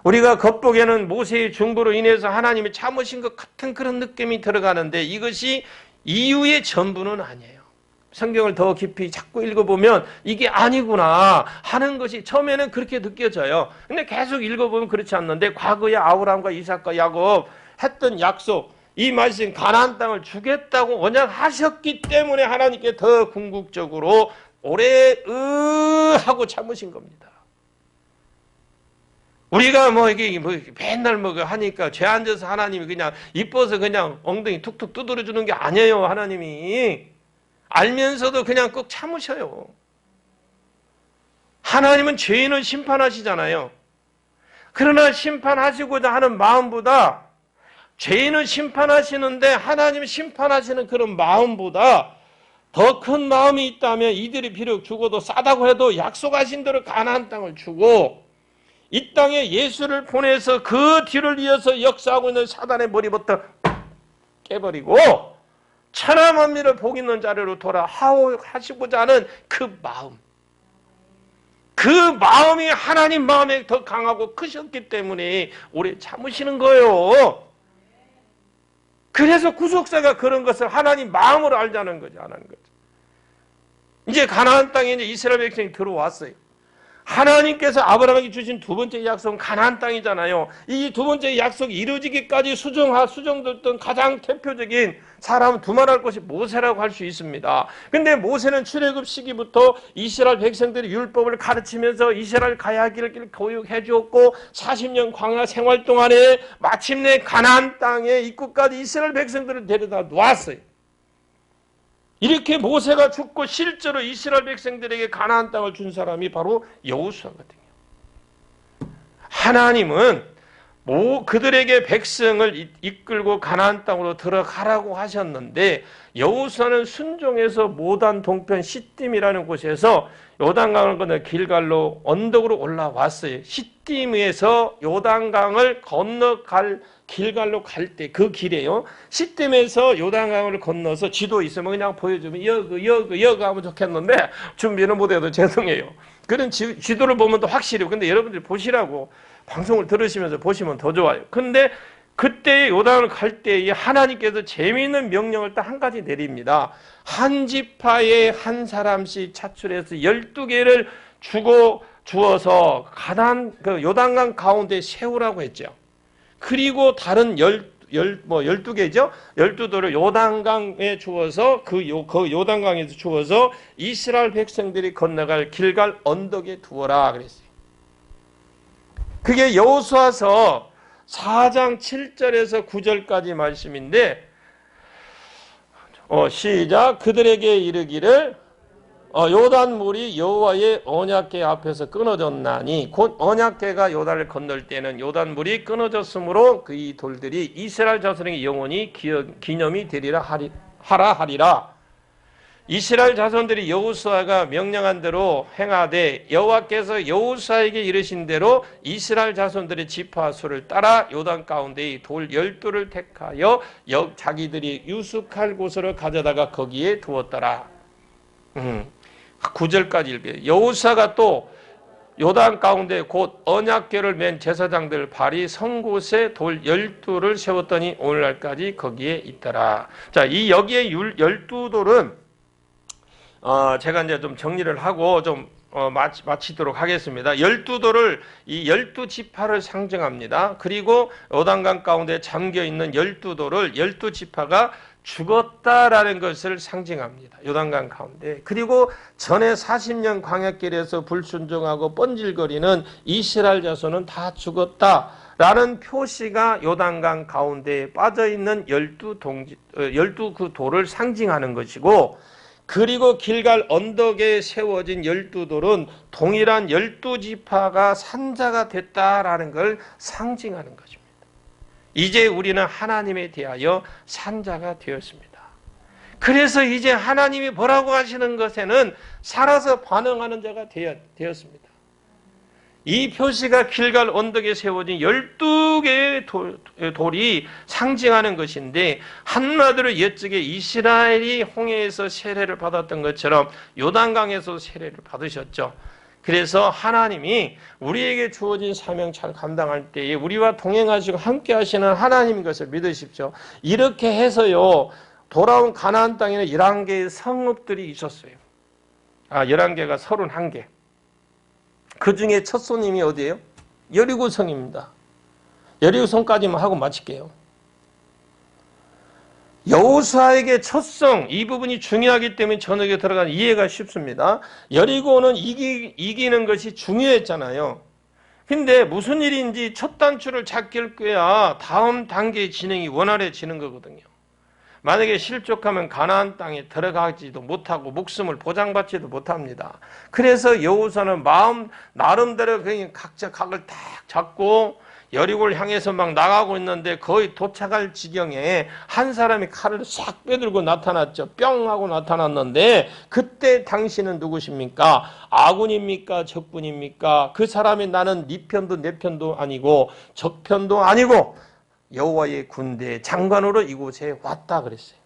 우리가 겉보기에는 모세의 중보로 인해서 하나님이 참으신 것 같은 그런 느낌이 들어가는데 이것이 이유의 전부는 아니에요. 성경을 더 깊이 자꾸 읽어보면 이게 아니구나 하는 것이 처음에는 그렇게 느껴져요. 근데 계속 읽어보면 그렇지 않는데 과거에 아브라함과 이삭과 야곱 했던 약속, 이 말씀 가나안 땅을 주겠다고 언약하셨기 때문에 하나님께 더 궁극적으로 오래 하고 참으신 겁니다. 우리가 맨날 하니까 죄 앉아서 하나님이 그냥 이뻐서 그냥 엉덩이 툭툭 두드려 주는 게 아니에요. 하나님이 알면서도 그냥 꼭 참으셔요. 하나님은 죄인을 심판하시잖아요. 그러나 심판하시고자 하는 마음보다 죄인을 심판하시는데 하나님 심판하시는 그런 마음보다 더 큰 마음이 있다면 이들이 비록 죽어도 싸다고 해도 약속하신 대로 가나안 땅을 주고 이 땅에 예수를 보내서 그 뒤를 이어서 역사하고 있는 사단의 머리부터 깨버리고 천하 만민을 복 있는 자리로 돌아하시고자 하는 그 마음이 하나님 마음에 더 강하고 크셨기 때문에 오래 참으시는 거예요. 그래서 구속사가 그런 것을 하나님 마음으로 알자는 거죠. 안 하는 거죠. 이제 가나안 땅에 이제 이스라엘 백성이 들어왔어요. 하나님께서 아브라함에게 주신 두 번째 약속은 가나안 땅이잖아요. 이 두 번째 약속이 이루어지기까지 수정됐던 가장 대표적인 사람은 두말할 것이 모세라고 할 수 있습니다. 근데 모세는 출애굽 시기부터 이스라엘 백성들이 율법을 가르치면서 이스라엘 가야 할 길을 교육해 주었고 40년 광야 생활 동안에 마침내 가나안 땅에 입구까지 이스라엘 백성들을 데려다 놓았어요. 이렇게 모세가 죽고 실제로 이스라엘 백성들에게 가나안 땅을 준 사람이 바로 여호수아거든요. 하나님은 그들에게 백성을 이끌고 가나안 땅으로 들어가라고 하셨는데 여호수아는 순종해서 모단 동편 시딤이라는 곳에서 요단강을 건너 길갈로 언덕으로 올라왔어요. 시딤에서 요단강을 건너갈 길갈로 갈 때 그 길에요. 시딤에서 요단강을 건너서 지도 있으면 그냥 보여주면 여기 하면 좋겠는데 준비는 못해도 죄송해요. 그런 지도를 보면 더 확실해요. 근데 여러분들이 보시라고 방송을 들으시면서 보시면 더 좋아요. 근데 그때 요단을 갈 때에 하나님께서 재미있는 명령을 딱 한 가지 내립니다. 한 지파에 한 사람씩 차출해서 12개를 주어서 가나안 그 요단강 가운데 세우라고 했죠. 그리고 다른 12개죠. 12도를 요단강에 주어서 그 요단강에서 주어서 이스라엘 백성들이 건너갈 길갈 언덕에 두어라 그랬어요. 그게 여호수아서 4장 7절에서 9절까지 말씀인데 시작. 그들에게 이르기를 요단물이 여호와의 언약궤 앞에서 끊어졌나니 곧 언약궤가 요단을 건널 때는 요단물이 끊어졌으므로 그 이 돌들이 이스라엘 자손에게 영원히 기념이 되리라 하리라. 이스라엘 자손들이 여호수아가 명령한 대로 행하되 여호와께서 여호수아에게 이르신 대로 이스라엘 자손들의 지파 수를 따라 요단 가운데의 돌 12를 택하여 자기들이 유숙할 곳으로 가져다가 거기에 두었더라. 9절까지 읽어요. 여호수아가 또 요단 가운데 곧 언약궤를 맨 제사장들 발이 선 곳에 돌 12를 세웠더니 오늘날까지 거기에 있더라. 자, 이 여기에 12돌은 제가 이제 좀 정리를 하고 좀 마치도록 하겠습니다. 12돌을 이 12지파를 상징합니다. 그리고 요단강 가운데 잠겨있는 12돌을 12지파가 죽었다라는 것을 상징합니다. 요단강 가운데. 그리고 전에 40년 광야길에서 불순종하고 뻔질거리는 이스라엘 자손은 다 죽었다라는 표시가 요단강 가운데에 빠져있는 12 그 돌을 상징하는 것이고, 그리고 길갈 언덕에 세워진 12돌은 동일한 12지파가 산자가 됐다라는 걸 상징하는 것입니다. 이제 우리는 하나님에 대하여 산자가 되었습니다. 그래서 이제 하나님이 뭐라고 하시는 것에는 살아서 반응하는 자가 되었습니다. 이 표시가 길갈 언덕에 세워진 12개의 돌이 상징하는 것인데, 한마디로 옛적에 이스라엘이 홍해에서 세례를 받았던 것처럼 요단강에서 세례를 받으셨죠. 그래서 하나님이 우리에게 주어진 사명 잘 감당할 때에 우리와 동행하시고 함께 하시는 하나님인 것을 믿으십시오. 이렇게 해서요, 돌아온 가나안 땅에는 11개의 성읍들이 있었어요. 11개가 31개. 그 중에 첫 손님이 어디예요? 여리고성입니다. 여리고성까지만 하고 마칠게요. 여호수아에게 첫 성, 이 부분이 중요하기 때문에 저녁에 들어가는 이해가 쉽습니다. 여리고는 이기는 것이 중요했잖아요. 근데 무슨 일인지 첫 단추를 잡길 꾀야 다음 단계의 진행이 원활해지는 거거든요. 만약에 실족하면 가나안 땅에 들어가지도 못하고 목숨을 보장받지도 못합니다. 그래서 여호수아는 나름대로 그냥 각자 각을 딱 잡고 여리고를 향해서 막 나가고 있는데 거의 도착할 지경에 한 사람이 칼을 싹 빼들고 나타났죠. 뿅 하고 나타났는데, 그때 당신은 누구십니까? 아군입니까? 적군입니까? 그 사람이 나는 네 편도 내 편도 아니고 적편도 아니고 여호와의 군대 장관으로 이곳에 왔다 그랬어요.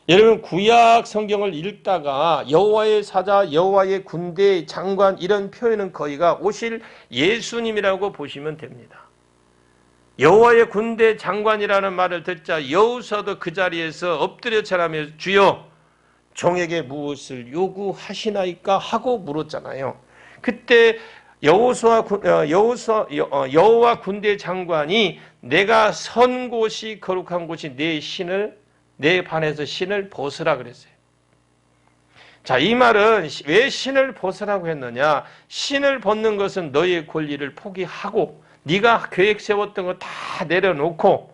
여러분, 구약 성경을 읽다가 여호와의 사자, 여호와의 군대 장관 이런 표현은 거의가 오실 예수님이라고 보시면 됩니다. 여호와의 군대 장관이라는 말을 듣자 여호수아도 그 자리에서 엎드려 절하며 주여 종에게 무엇을 요구하시나이까 하고 물었잖아요. 그때 여호와 군대 장관이 내가 선 곳이 거룩한 곳이 내 반에서 신을 벗으라 그랬어요. 자, 이 말은 왜 신을 벗으라고 했느냐? 신을 벗는 것은 너의 권리를 포기하고 네가 계획 세웠던 거 다 내려놓고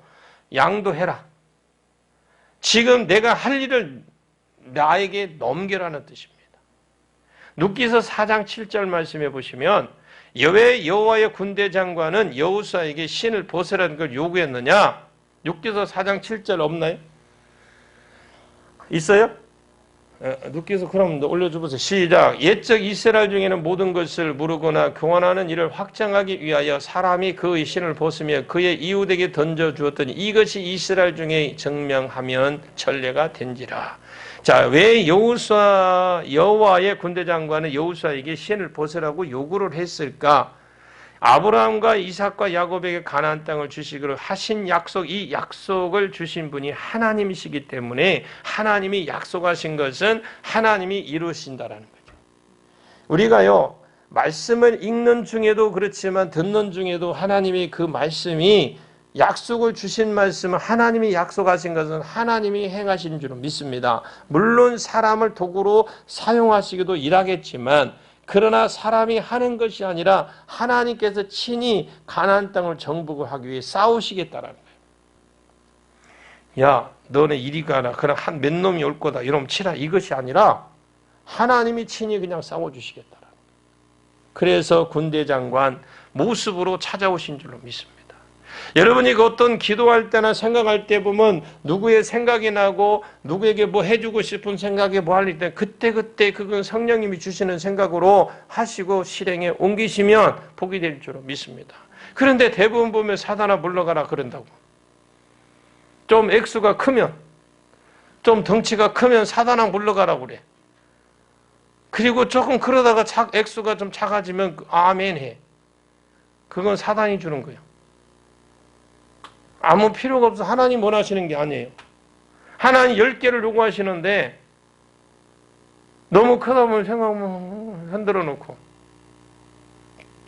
양도해라. 지금 내가 할 일을 나에게 넘겨라는 뜻입니다. 룻기서 4장 7절 말씀해 보시면 왜 여호와의 군대 장관은 여호수아에게 신을 벗으라는 걸 요구했느냐? 욥기서 4장 7절 없나요? 있어요? 누께서 그럼 올려주보세요. 시작. 옛적 이스라엘 중에는 모든 것을 모르거나 교환하는 일을 확장하기 위하여 사람이 그의 신을 벗으며 그의 이웃에게 던져주었더니 이것이 이스라엘 중에 증명하면 전례가 된지라. 자, 왜 여호와의 군대 장관은 여호수아에게 신을 벗으라고 요구를 했을까? 아브라함과 이삭과 야곱에게 가나안 땅을 주시기로 하신 약속, 이 약속을 주신 분이 하나님이시기 때문에 하나님이 약속하신 것은 하나님이 이루신다라는 거죠. 우리가요, 말씀을 읽는 중에도 그렇지만 듣는 중에도 하나님이 그 말씀이 약속을 주신 말씀은 하나님이 약속하신 것은 하나님이 행하신 줄로 믿습니다. 물론 사람을 도구로 사용하시기도 일하겠지만 그러나 사람이 하는 것이 아니라 하나님께서 친히 가나안 땅을 정복하기 위해 싸우시겠다라는 거예요. 야, 너네 이리 가라. 그럼 한 몇 놈이 올 거다. 이러면 치라. 이것이 아니라 하나님이 친히 그냥 싸워주시겠다라는 거예요. 그래서 군대 장관 모습으로 찾아오신 줄로 믿습니다. 여러분이 그 어떤 기도할 때나 생각할 때 보면 누구의 생각이 나고 누구에게 뭐 해주고 싶은 생각이 뭐 할 때 그때 그건 성령님이 주시는 생각으로 하시고 실행에 옮기시면 복이 될 줄로 믿습니다. 그런데 대부분 보면 사단아 물러가라 그런다고. 좀 액수가 크면, 좀 덩치가 크면 사단아 물러가라 그래. 그리고 조금 그러다가 액수가 좀 작아지면 아멘 해. 그건 사단이 주는 거예요. 아무 필요가 없어. 하나님 원하시는 게 아니에요. 하나님 10개를 요구하시는데 너무 크다 보면 생각하면 흔들어 놓고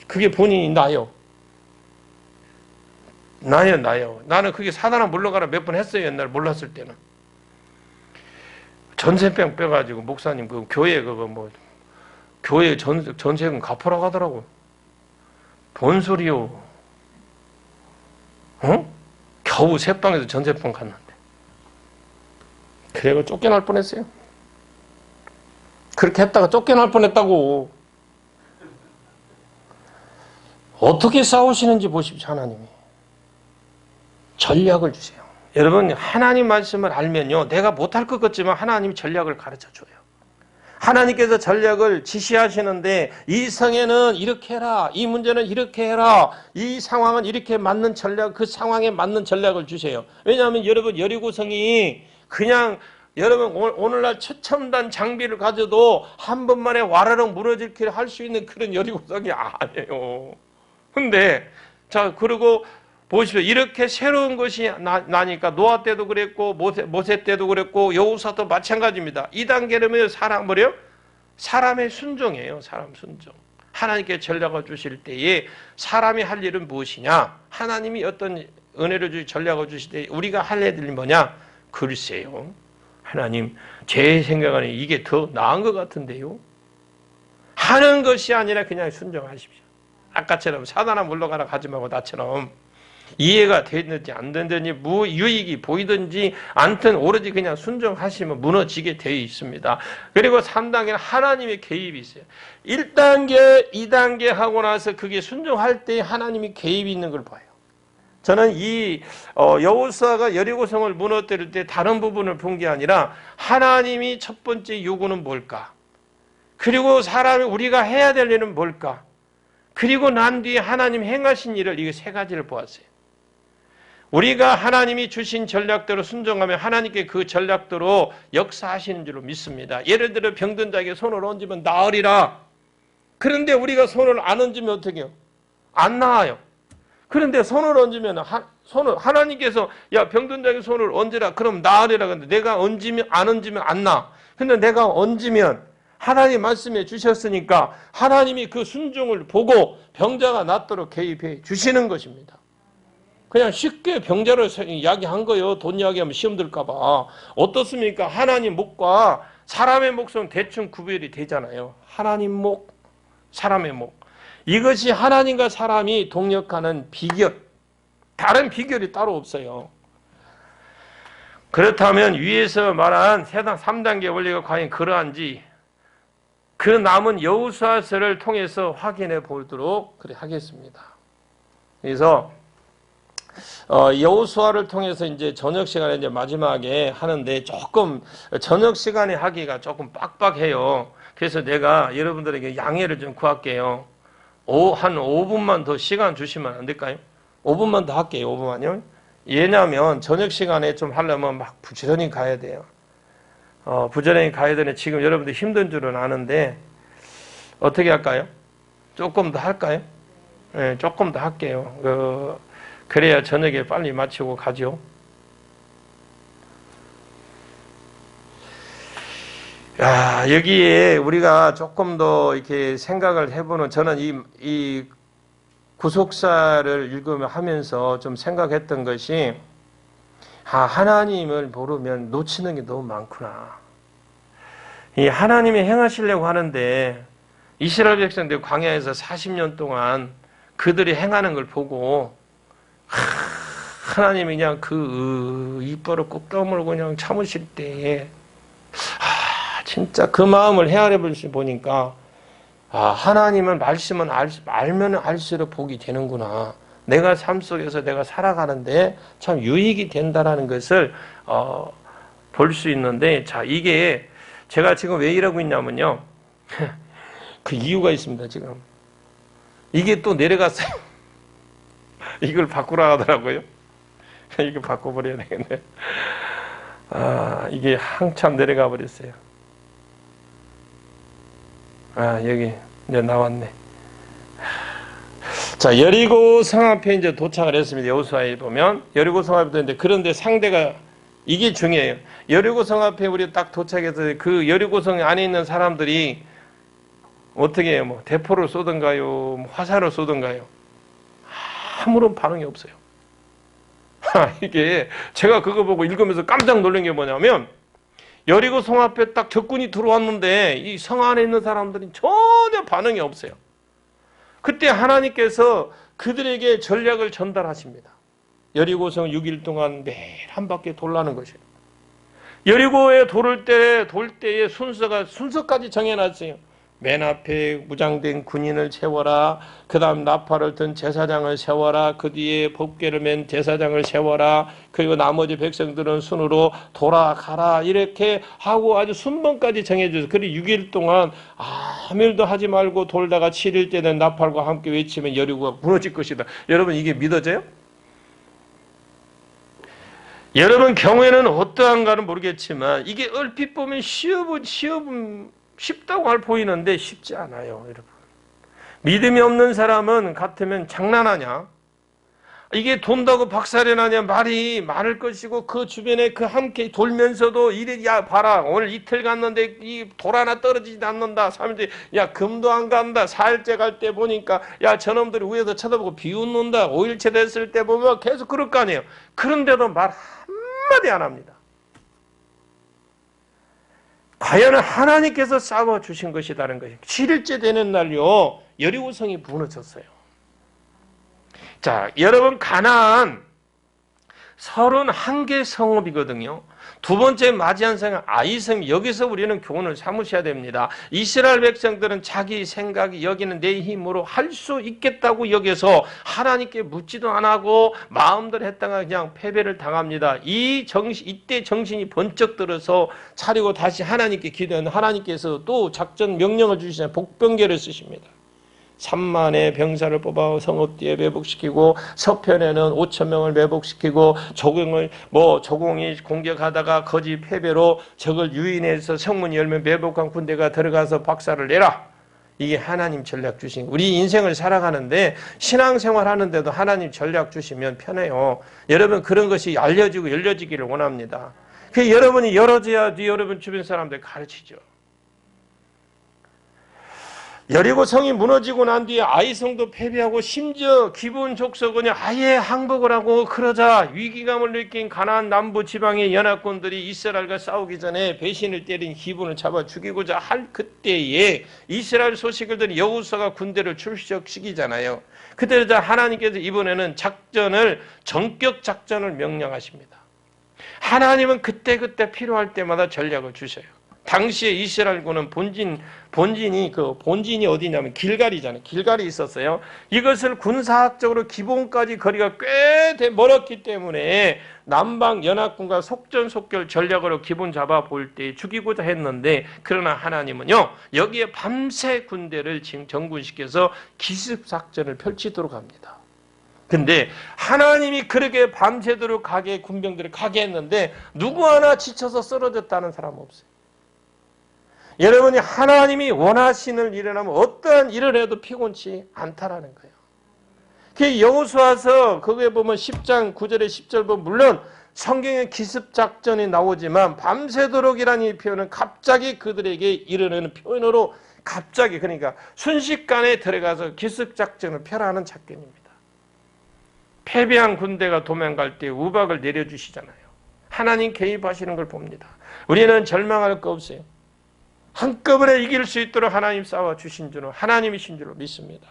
그게 본인이 나요. 나요. 나는 그게 사단아 물러가라 몇 번 했어요. 옛날 몰랐을 때는. 전세병 빼가지고 목사님 그 교회 그거 뭐 교회 전세금 갚으라고 하더라고. 뭔 소리요? 어? 겨우 새방에서 전세방 갔는데. 그래가 쫓겨날 뻔했어요. 그렇게 했다가 쫓겨날 뻔했다고. 어떻게 싸우시는지 보십시오. 하나님이. 전략을 주세요. 여러분 하나님 말씀을 알면요. 내가 못할 것 같지만 하나님이 전략을 가르쳐줘요. 하나님께서 전략을 지시하시는데 이 성에는 이렇게 해라. 이 문제는 이렇게 해라. 이 상황은 이렇게 맞는 전략, 그 상황에 맞는 전략을 주세요. 왜냐하면 여러분 여리고성이 그냥 여러분 오늘날 최첨단 장비를 가져도 한 번만에 와라락 무너질 길 할 수 있는 그런 여리고성이 아니에요. 근데 자 그리고 보십시오. 이렇게 새로운 것이 나니까 노아 때도 그랬고 모세 때도 그랬고 여호수아도 마찬가지입니다. 이 단계는 사람의 순종이에요. 사람 순종. 하나님께 전략을 주실 때에 사람이 할 일은 무엇이냐? 하나님이 어떤 은혜를 주시 전략을 주실 때 우리가 할 일이 뭐냐? 글쎄요. 하나님 제 생각에는 이게 더 나은 것 같은데요. 하는 것이 아니라 그냥 순종하십시오. 아까처럼 사단아 물러가라 하지 말고 나처럼 이해가 되든지 안 되든지 무유익이 보이든지 않든 오로지 그냥 순종하시면 무너지게 되어 있습니다. 그리고 3단계는 하나님의 개입이 있어요. 1단계, 2단계 하고 나서 그게 순종할 때 하나님이 개입이 있는 걸 봐요. 저는 이 여호수아가 여리고성을 무너뜨릴 때 다른 부분을 본 게 아니라 하나님이 첫 번째 요구는 뭘까? 그리고 사람이 우리가 해야 될 일은 뭘까? 그리고 난 뒤에 하나님 행하신 일을 이게 세 가지를 보았어요. 우리가 하나님이 주신 전략대로 순종하면 하나님께 그 전략대로 역사하시는 줄로 믿습니다. 예를 들어 병든 자에게 손을 얹으면 나으리라. 그런데 우리가 손을 안 얹으면 어떻게 해요? 안 나아요. 그런데 손을 얹으면 하나님께서 야 병든 자에게 손을 얹으라. 그럼 나으리라. 근데 내가 안 얹으면 안 나. 근데 내가 얹으면 하나님 말씀해 주셨으니까 하나님이 그 순종을 보고 병자가 낫도록 개입해 주시는 것입니다. 그냥 쉽게 병자를 이야기한 거예요. 돈 이야기하면 시험 들까 봐. 어떻습니까? 하나님 목과 사람의 목은 대충 구별이 되잖아요. 하나님 목, 사람의 목. 이것이 하나님과 사람이 동력하는 비결. 다른 비결이 따로 없어요. 그렇다면 위에서 말한 3단계 원리가 과연 그러한지 그 남은 여호수아서를 통해서 확인해 보도록 그래 하겠습니다. 그래서 여호수아를 통해서 이제 저녁 시간에 이제 마지막에 하는데 조금 저녁 시간에 하기가 조금 빡빡해요. 그래서 내가 여러분들에게 양해를 좀 구할게요. 한 5분만 더 시간 주시면 안 될까요? 5분만 더 할게요. 5분만요. 왜냐하면 저녁 시간에 좀 하려면 막 부지런히 가야 돼요. 부지런히 가야 되네. 지금 여러분들 힘든 줄은 아는데 어떻게 할까요? 조금 더 할까요? 네, 조금 더 할게요. 그래야 저녁에 빨리 마치고 가죠. 야, 여기에 우리가 조금 더 이렇게 생각을 해보는, 저는 이 구속사를 읽으며 하면서 좀 생각했던 것이, 하나님을 모르면 놓치는 게 너무 많구나. 이 하나님이 행하시려고 하는데, 이스라엘 백성들 광야에서 40년 동안 그들이 행하는 걸 보고, 하나님이 그냥 이빨을 꼭 다물고 그냥 참으실 때에, 진짜 그 마음을 헤아려 보니까, 하나님은 말씀은 알면 알수록 복이 되는구나. 내가 삶 속에서 내가 살아가는데 참 유익이 된다라는 것을 볼 수 있는데, 자, 이게 제가 지금 왜 이러고 있냐면요. 그 이유가 있습니다, 지금. 이게 또 내려갔어요. 이걸 바꾸라 하더라고요. 이거 바꿔버려야 되겠네. 이게 한참 내려가 버렸어요. 여기 이제 나왔네. 자, 여리고 성 앞에 이제 도착을 했습니다. 여호수아에 보면 여리고 성 앞에 있는데, 그런데 상대가 이게 중요해요. 여리고 성 앞에 우리 딱 도착해서 그 여리고 성 안에 있는 사람들이 어떻게 해요? 뭐 대포를 쏘던가요? 뭐 화살을 쏘던가요? 아무런 반응이 없어요. 이게 제가 그거 보고 읽으면서 깜짝 놀란 게 뭐냐면, 여리고 성 앞에 딱 적군이 들어왔는데 이 성 안에 있는 사람들이 전혀 반응이 없어요. 그때 하나님께서 그들에게 전략을 전달하십니다. 여리고 성 6일 동안 매일 한 바퀴 돌라는 것이에요. 여리고에 돌 때의 순서까지 정해놨어요. 맨 앞에 무장된 군인을 세워라. 그 다음 나팔을 든 제사장을 세워라. 그 뒤에 법궤를 맨 제사장을 세워라. 그리고 나머지 백성들은 순으로 돌아가라. 이렇게 하고 아주 순번까지 정해줘서, 그리고 6일 동안 아무 일도 하지 말고 돌다가 7일 때는 나팔과 함께 외치면 여리고가 무너질 것이다. 여러분, 이게 믿어져요? 여러분 경우에는 어떠한가는 모르겠지만, 이게 얼핏 보면 쉽다고 할 보이는데 쉽지 않아요, 여러분. 믿음이 없는 사람은 같으면 장난하냐? 이게 돈다고 박살이 말이 많을 것이고, 그 주변에 그 함께 돌면서도 야 봐라, 오늘 이틀 갔는데 이 돌 하나 떨어지지 않는다. 3일째 야 금도 안 간다. 4일째 갈 때 보니까 야 저놈들이 위에서 쳐다보고 비웃는다. 5일째 됐을 때 보면 계속 그럴 거 아니에요. 그런데도 말 한마디 안 합니다. 과연 하나님께서 싸워주신 것이다는 것이에요. 7일째 되는 날요, 여리고성이 무너졌어요. 자, 여러분, 가나안 31개 성읍이거든요. 두 번째 맞이한 성은 아이성. 여기서 우리는 교훈을 삼으셔야 됩니다. 이스라엘 백성들은 자기 생각이 여기는 내 힘으로 할 수 있겠다고 여겨서 하나님께 묻지도 안 하고 마음대로 했다가 그냥 패배를 당합니다. 이때 정신이 번쩍 들어서 차리고 다시 하나님께 기도하는, 하나님께서 또 작전 명령을 주시잖아요. 복병계를 쓰십니다. 3만의 병사를 뽑아 성읍 뒤에 매복시키고, 서편에는 5,000명을 매복시키고, 조공이 공격하다가 거짓 패배로 적을 유인해서 성문 열면 매복한 군대가 들어가서 박살을 내라. 이게 하나님 전략 주신, 우리 인생을 살아가는데 신앙생활 하는데도 하나님 전략 주시면 편해요. 여러분, 그런 것이 알려지고 열려지기를 원합니다. 그 여러분이 열어져야 여러분 주변 사람들 가르치죠. 여리고 성이 무너지고 난 뒤에 아이성도 패배하고, 심지어 기분 좋서 그냥 아예 항복을 하고, 그러자 위기감을 느낀 가나안 남부 지방의 연합군들이 이스라엘과 싸우기 전에 배신을 때린 기분을 잡아 죽이고자 할 그때에 이스라엘 소식을 들은 여호수아가 군대를 출격시키잖아요. 그때 하나님께서 이번에는 전격 작전을 명령하십니다. 하나님은 그때그때 필요할 때마다 전략을 주셔요. 당시에 이스라엘군은 본진이 어디냐면 길갈이잖아요. 길갈이 있었어요. 이것을 군사학적으로 기본까지 거리가 꽤 멀었기 때문에 남방 연합군과 속전속결 전략으로 기본 잡아 볼 때 죽이고자 했는데, 그러나 하나님은요 여기에 밤새 군대를 정군시켜서 기습작전을 펼치도록 합니다. 근데 하나님이 그렇게 밤새도록 군병들을 가게 했는데 누구 하나 지쳐서 쓰러졌다는 사람 없어요. 여러분이 하나님이 원하시는 일을 하면 어떠한 일을 해도 피곤치 않다라는 거예요. 그 여호수아서 거기에 보면 10장 9절에 10절 보면 물론 성경에 기습작전이 나오지만 밤새도록이라는 이 표현은 갑자기 그들에게 이르는 표현으로 갑자기, 그러니까 순식간에 들어가서 기습작전을 펼하는 작전입니다. 패배한 군대가 도망갈 때 우박을 내려주시잖아요. 하나님 개입하시는 걸 봅니다. 우리는 절망할 거 없어요. 한꺼번에 이길 수 있도록 하나님 싸워주신 줄은 하나님이신 줄로 믿습니다.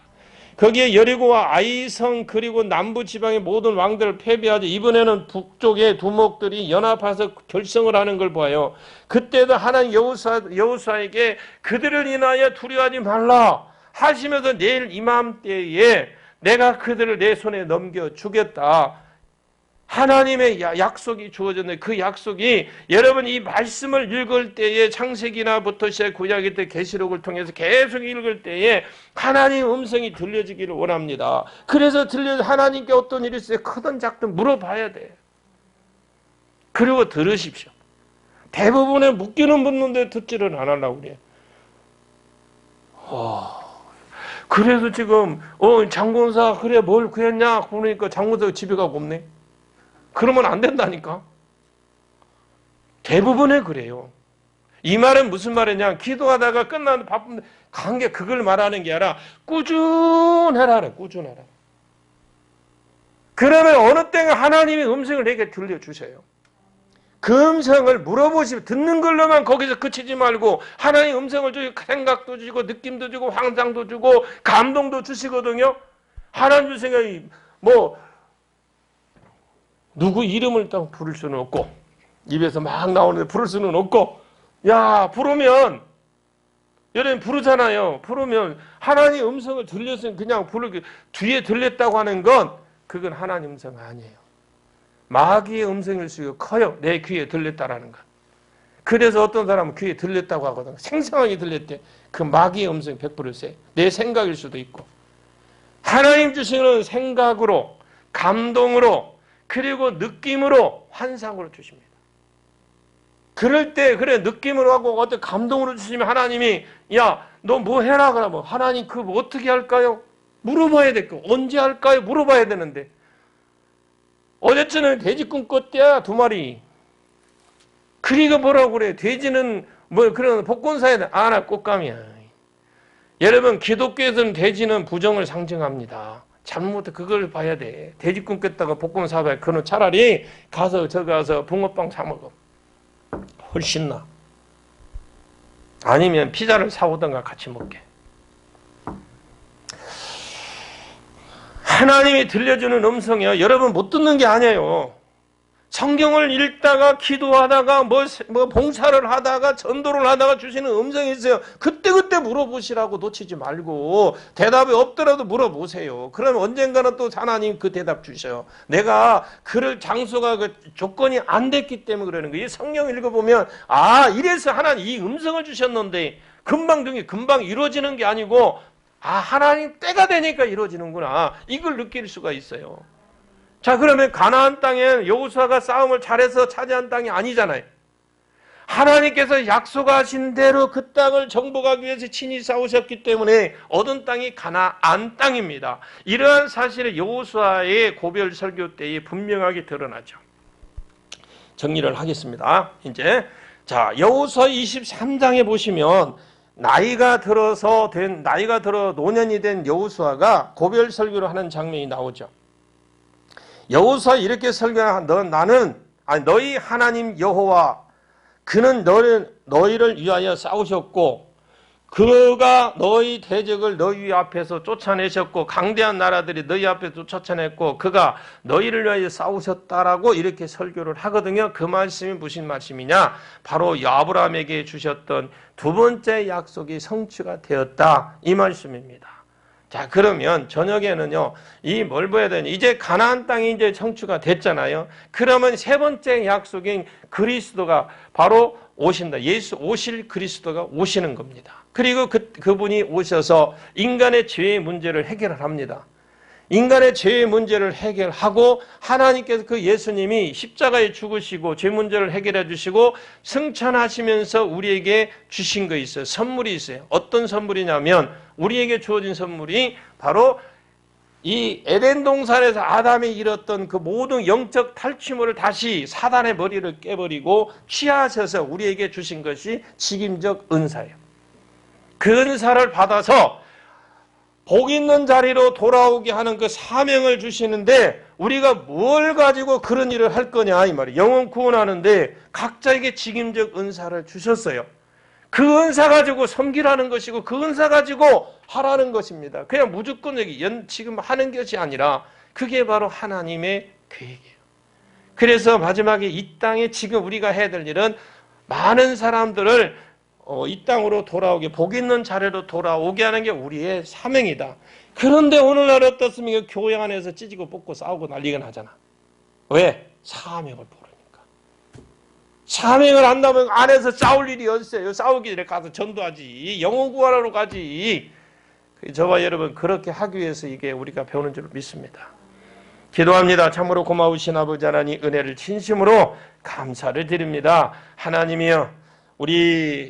거기에 여리고와 아이성 그리고 남부 지방의 모든 왕들을 패배하지, 이번에는 북쪽의 두목들이 연합해서 결성을 하는 걸 보아요. 그때도 하나님 여호수아에게 그들을 인하여 두려워하지 말라 하시면서 내일 이맘때에 내가 그들을 내 손에 넘겨주겠다. 하나님의 약속이 주어졌는데 그 약속이 여러분 이 말씀을 읽을 때에 창세기나부터 시작 구약일 때 계시록을 통해서 계속 읽을 때에 하나님 음성이 들려지기를 원합니다. 그래서 하나님께 어떤 일이 있어요? 크든 작든 물어봐야 돼. 그리고 들으십시오. 대부분의 묻기는 묻는데 듣지를 안 하려고 그래. 그래서 지금 장군사 그래 뭘 구했냐 그러니까 장군사 집에 가고 없네. 그러면 안 된다니까. 대부분에 그래요. 이 말은 무슨 말이냐, 기도하다가 끝나는 바쁜데 관계 그걸 말하는 게 아니라 꾸준해라 그래. 꾸준해라. 그러면 어느 때가 하나님의 음성을 내게 들려주세요. 그 음성을 물어보시면 듣는 걸로만 거기서 그치지 말고 하나님 음성을 주시고 생각도 주시고 느낌도 주고 환상도 주고 감동도 주시거든요. 하나님 생각이 누구 이름을 딱 부를 수는 없고 입에서 막 나오는데 부를 수는 없고, 야 부르면 여러분 부르잖아요. 부르면 하나님 음성을 들렸으면 그냥 뒤에 들렸다고 하는 건 그건 하나님 음성 아니에요. 마귀의 음성일 수 커요. 내 귀에 들렸다라는 것. 그래서 어떤 사람은 귀에 들렸다고 하거든. 생생하게 들렸대. 그 마귀의 음성이 100%세. 내 생각일 수도 있고. 하나님 주시는 생각으로, 감동으로, 그리고 느낌으로, 환상으로 주십니다. 그럴 때 그래 느낌으로 하고 어떤 감동으로 주시면 하나님이 야 너 뭐 해라 그러면 하나님 그거 어떻게 할까요? 물어봐야 될 거. 언제 할까요? 물어봐야 되는데 어제쯤에 돼지 꿈꿨대야 2마리. 그리가 뭐라고 그래? 돼지는 그런 복권 사야 돼. 나 꽃감이야. 여러분 기독교에서는 돼지는 부정을 상징합니다. 잘못 그걸 봐야 돼. 돼지 꿈꿨다가 복권 사봐야 그는 차라리 가서 붕어빵 사 먹어. 훨씬 나. 아니면 피자를 사오던가 같이 먹게. 하나님이 들려주는 음성이요. 여러분 못 듣는 게 아니에요. 성경을 읽다가 기도하다가 봉사를 하다가 전도를 하다가 주시는 음성이 있어요. 그때그때 물어보시라고 놓치지 말고 대답이 없더라도 물어보세요. 그러면 언젠가는 또 하나님 그 대답 주셔요. 내가 그럴 장소가 조건이 안 됐기 때문에 그러는 거예요. 이 성경 읽어보면 이래서 하나님 이 음성을 주셨는데 금방 이루어지는 게 아니고 하나님 때가 되니까 이루어지는구나. 이걸 느낄 수가 있어요. 자, 그러면 가나안 땅에 여호수아가 싸움을 잘해서 차지한 땅이 아니잖아요. 하나님께서 약속하신 대로 그 땅을 정복하기 위해서 친히 싸우셨기 때문에 얻은 땅이 가나안 땅입니다. 이러한 사실을 여호수아의 고별 설교 때에 분명하게 드러나죠. 정리를 하겠습니다. 이제 여호수아 23장에 보시면 나이가 들어 노년이 된 여호수아가 고별 설교를 하는 장면이 나오죠. 여호수아 이렇게 설교한 너희 하나님 여호와 그는 너희를 위하여 싸우셨고 그가 너희 대적을 너희 앞에서 쫓아내셨고 강대한 나라들이 너희 앞에서 쫓아냈고 그가 너희를 위하여 싸우셨다라고 이렇게 설교를 하거든요. 그 말씀이 무슨 말씀이냐? 바로 아브라함에게 주셨던 두 번째 약속이 성취가 되었다 이 말씀입니다. 자, 그러면 저녁에는요, 이 뭘 봐야 되냐? 이제 가나안 땅이 이제 성취가 됐잖아요. 그러면 세 번째 약속인 그리스도가 바로 오신다. 예수 오실 그리스도가 오시는 겁니다. 그리고 그분이 오셔서 인간의 죄의 문제를 해결을 합니다. 인간의 죄의 문제를 해결하고 하나님께서 그 예수님이 십자가에 죽으시고 죄 문제를 해결해 주시고 승천하시면서 우리에게 주신 거 있어요. 선물이 있어요. 어떤 선물이냐면 우리에게 주어진 선물이 바로 이 에덴 동산에서 아담이 잃었던 그 모든 영적 탈취물을 다시 사단의 머리를 깨버리고 취하셔서 우리에게 주신 것이 직임적 은사예요. 그 은사를 받아서 복 있는 자리로 돌아오게 하는 그 사명을 주시는데 우리가 뭘 가지고 그런 일을 할 거냐 이 말이에요. 영혼 구원하는데 각자에게 직임적 은사를 주셨어요. 그 은사 가지고 섬기라는 것이고 그 은사 가지고 하라는 것입니다. 그냥 무조건 지금 하는 것이 아니라 그게 바로 하나님의 계획이에요. 그래서 마지막에 이 땅에 지금 우리가 해야 될 일은 많은 사람들을 이 땅으로 돌아오게 복 있는 자리로 돌아오게 하는 게 우리의 사명이다. 그런데 오늘날 어떻습니까? 교회 안에서 찢고 뽑고 싸우고 난리가 나잖아. 왜? 사명을 모르니까. 사명을 안다면 안에서 싸울 일이 어딨어요? 싸우기 전에 가서 전도하지. 영혼 구하러 가지. 저와 여러분 그렇게 하기 위해서 이게 우리가 배우는 줄 믿습니다. 기도합니다. 참으로 고마우신 아버지 하나님 은혜를 진심으로 감사를 드립니다. 하나님이여 우리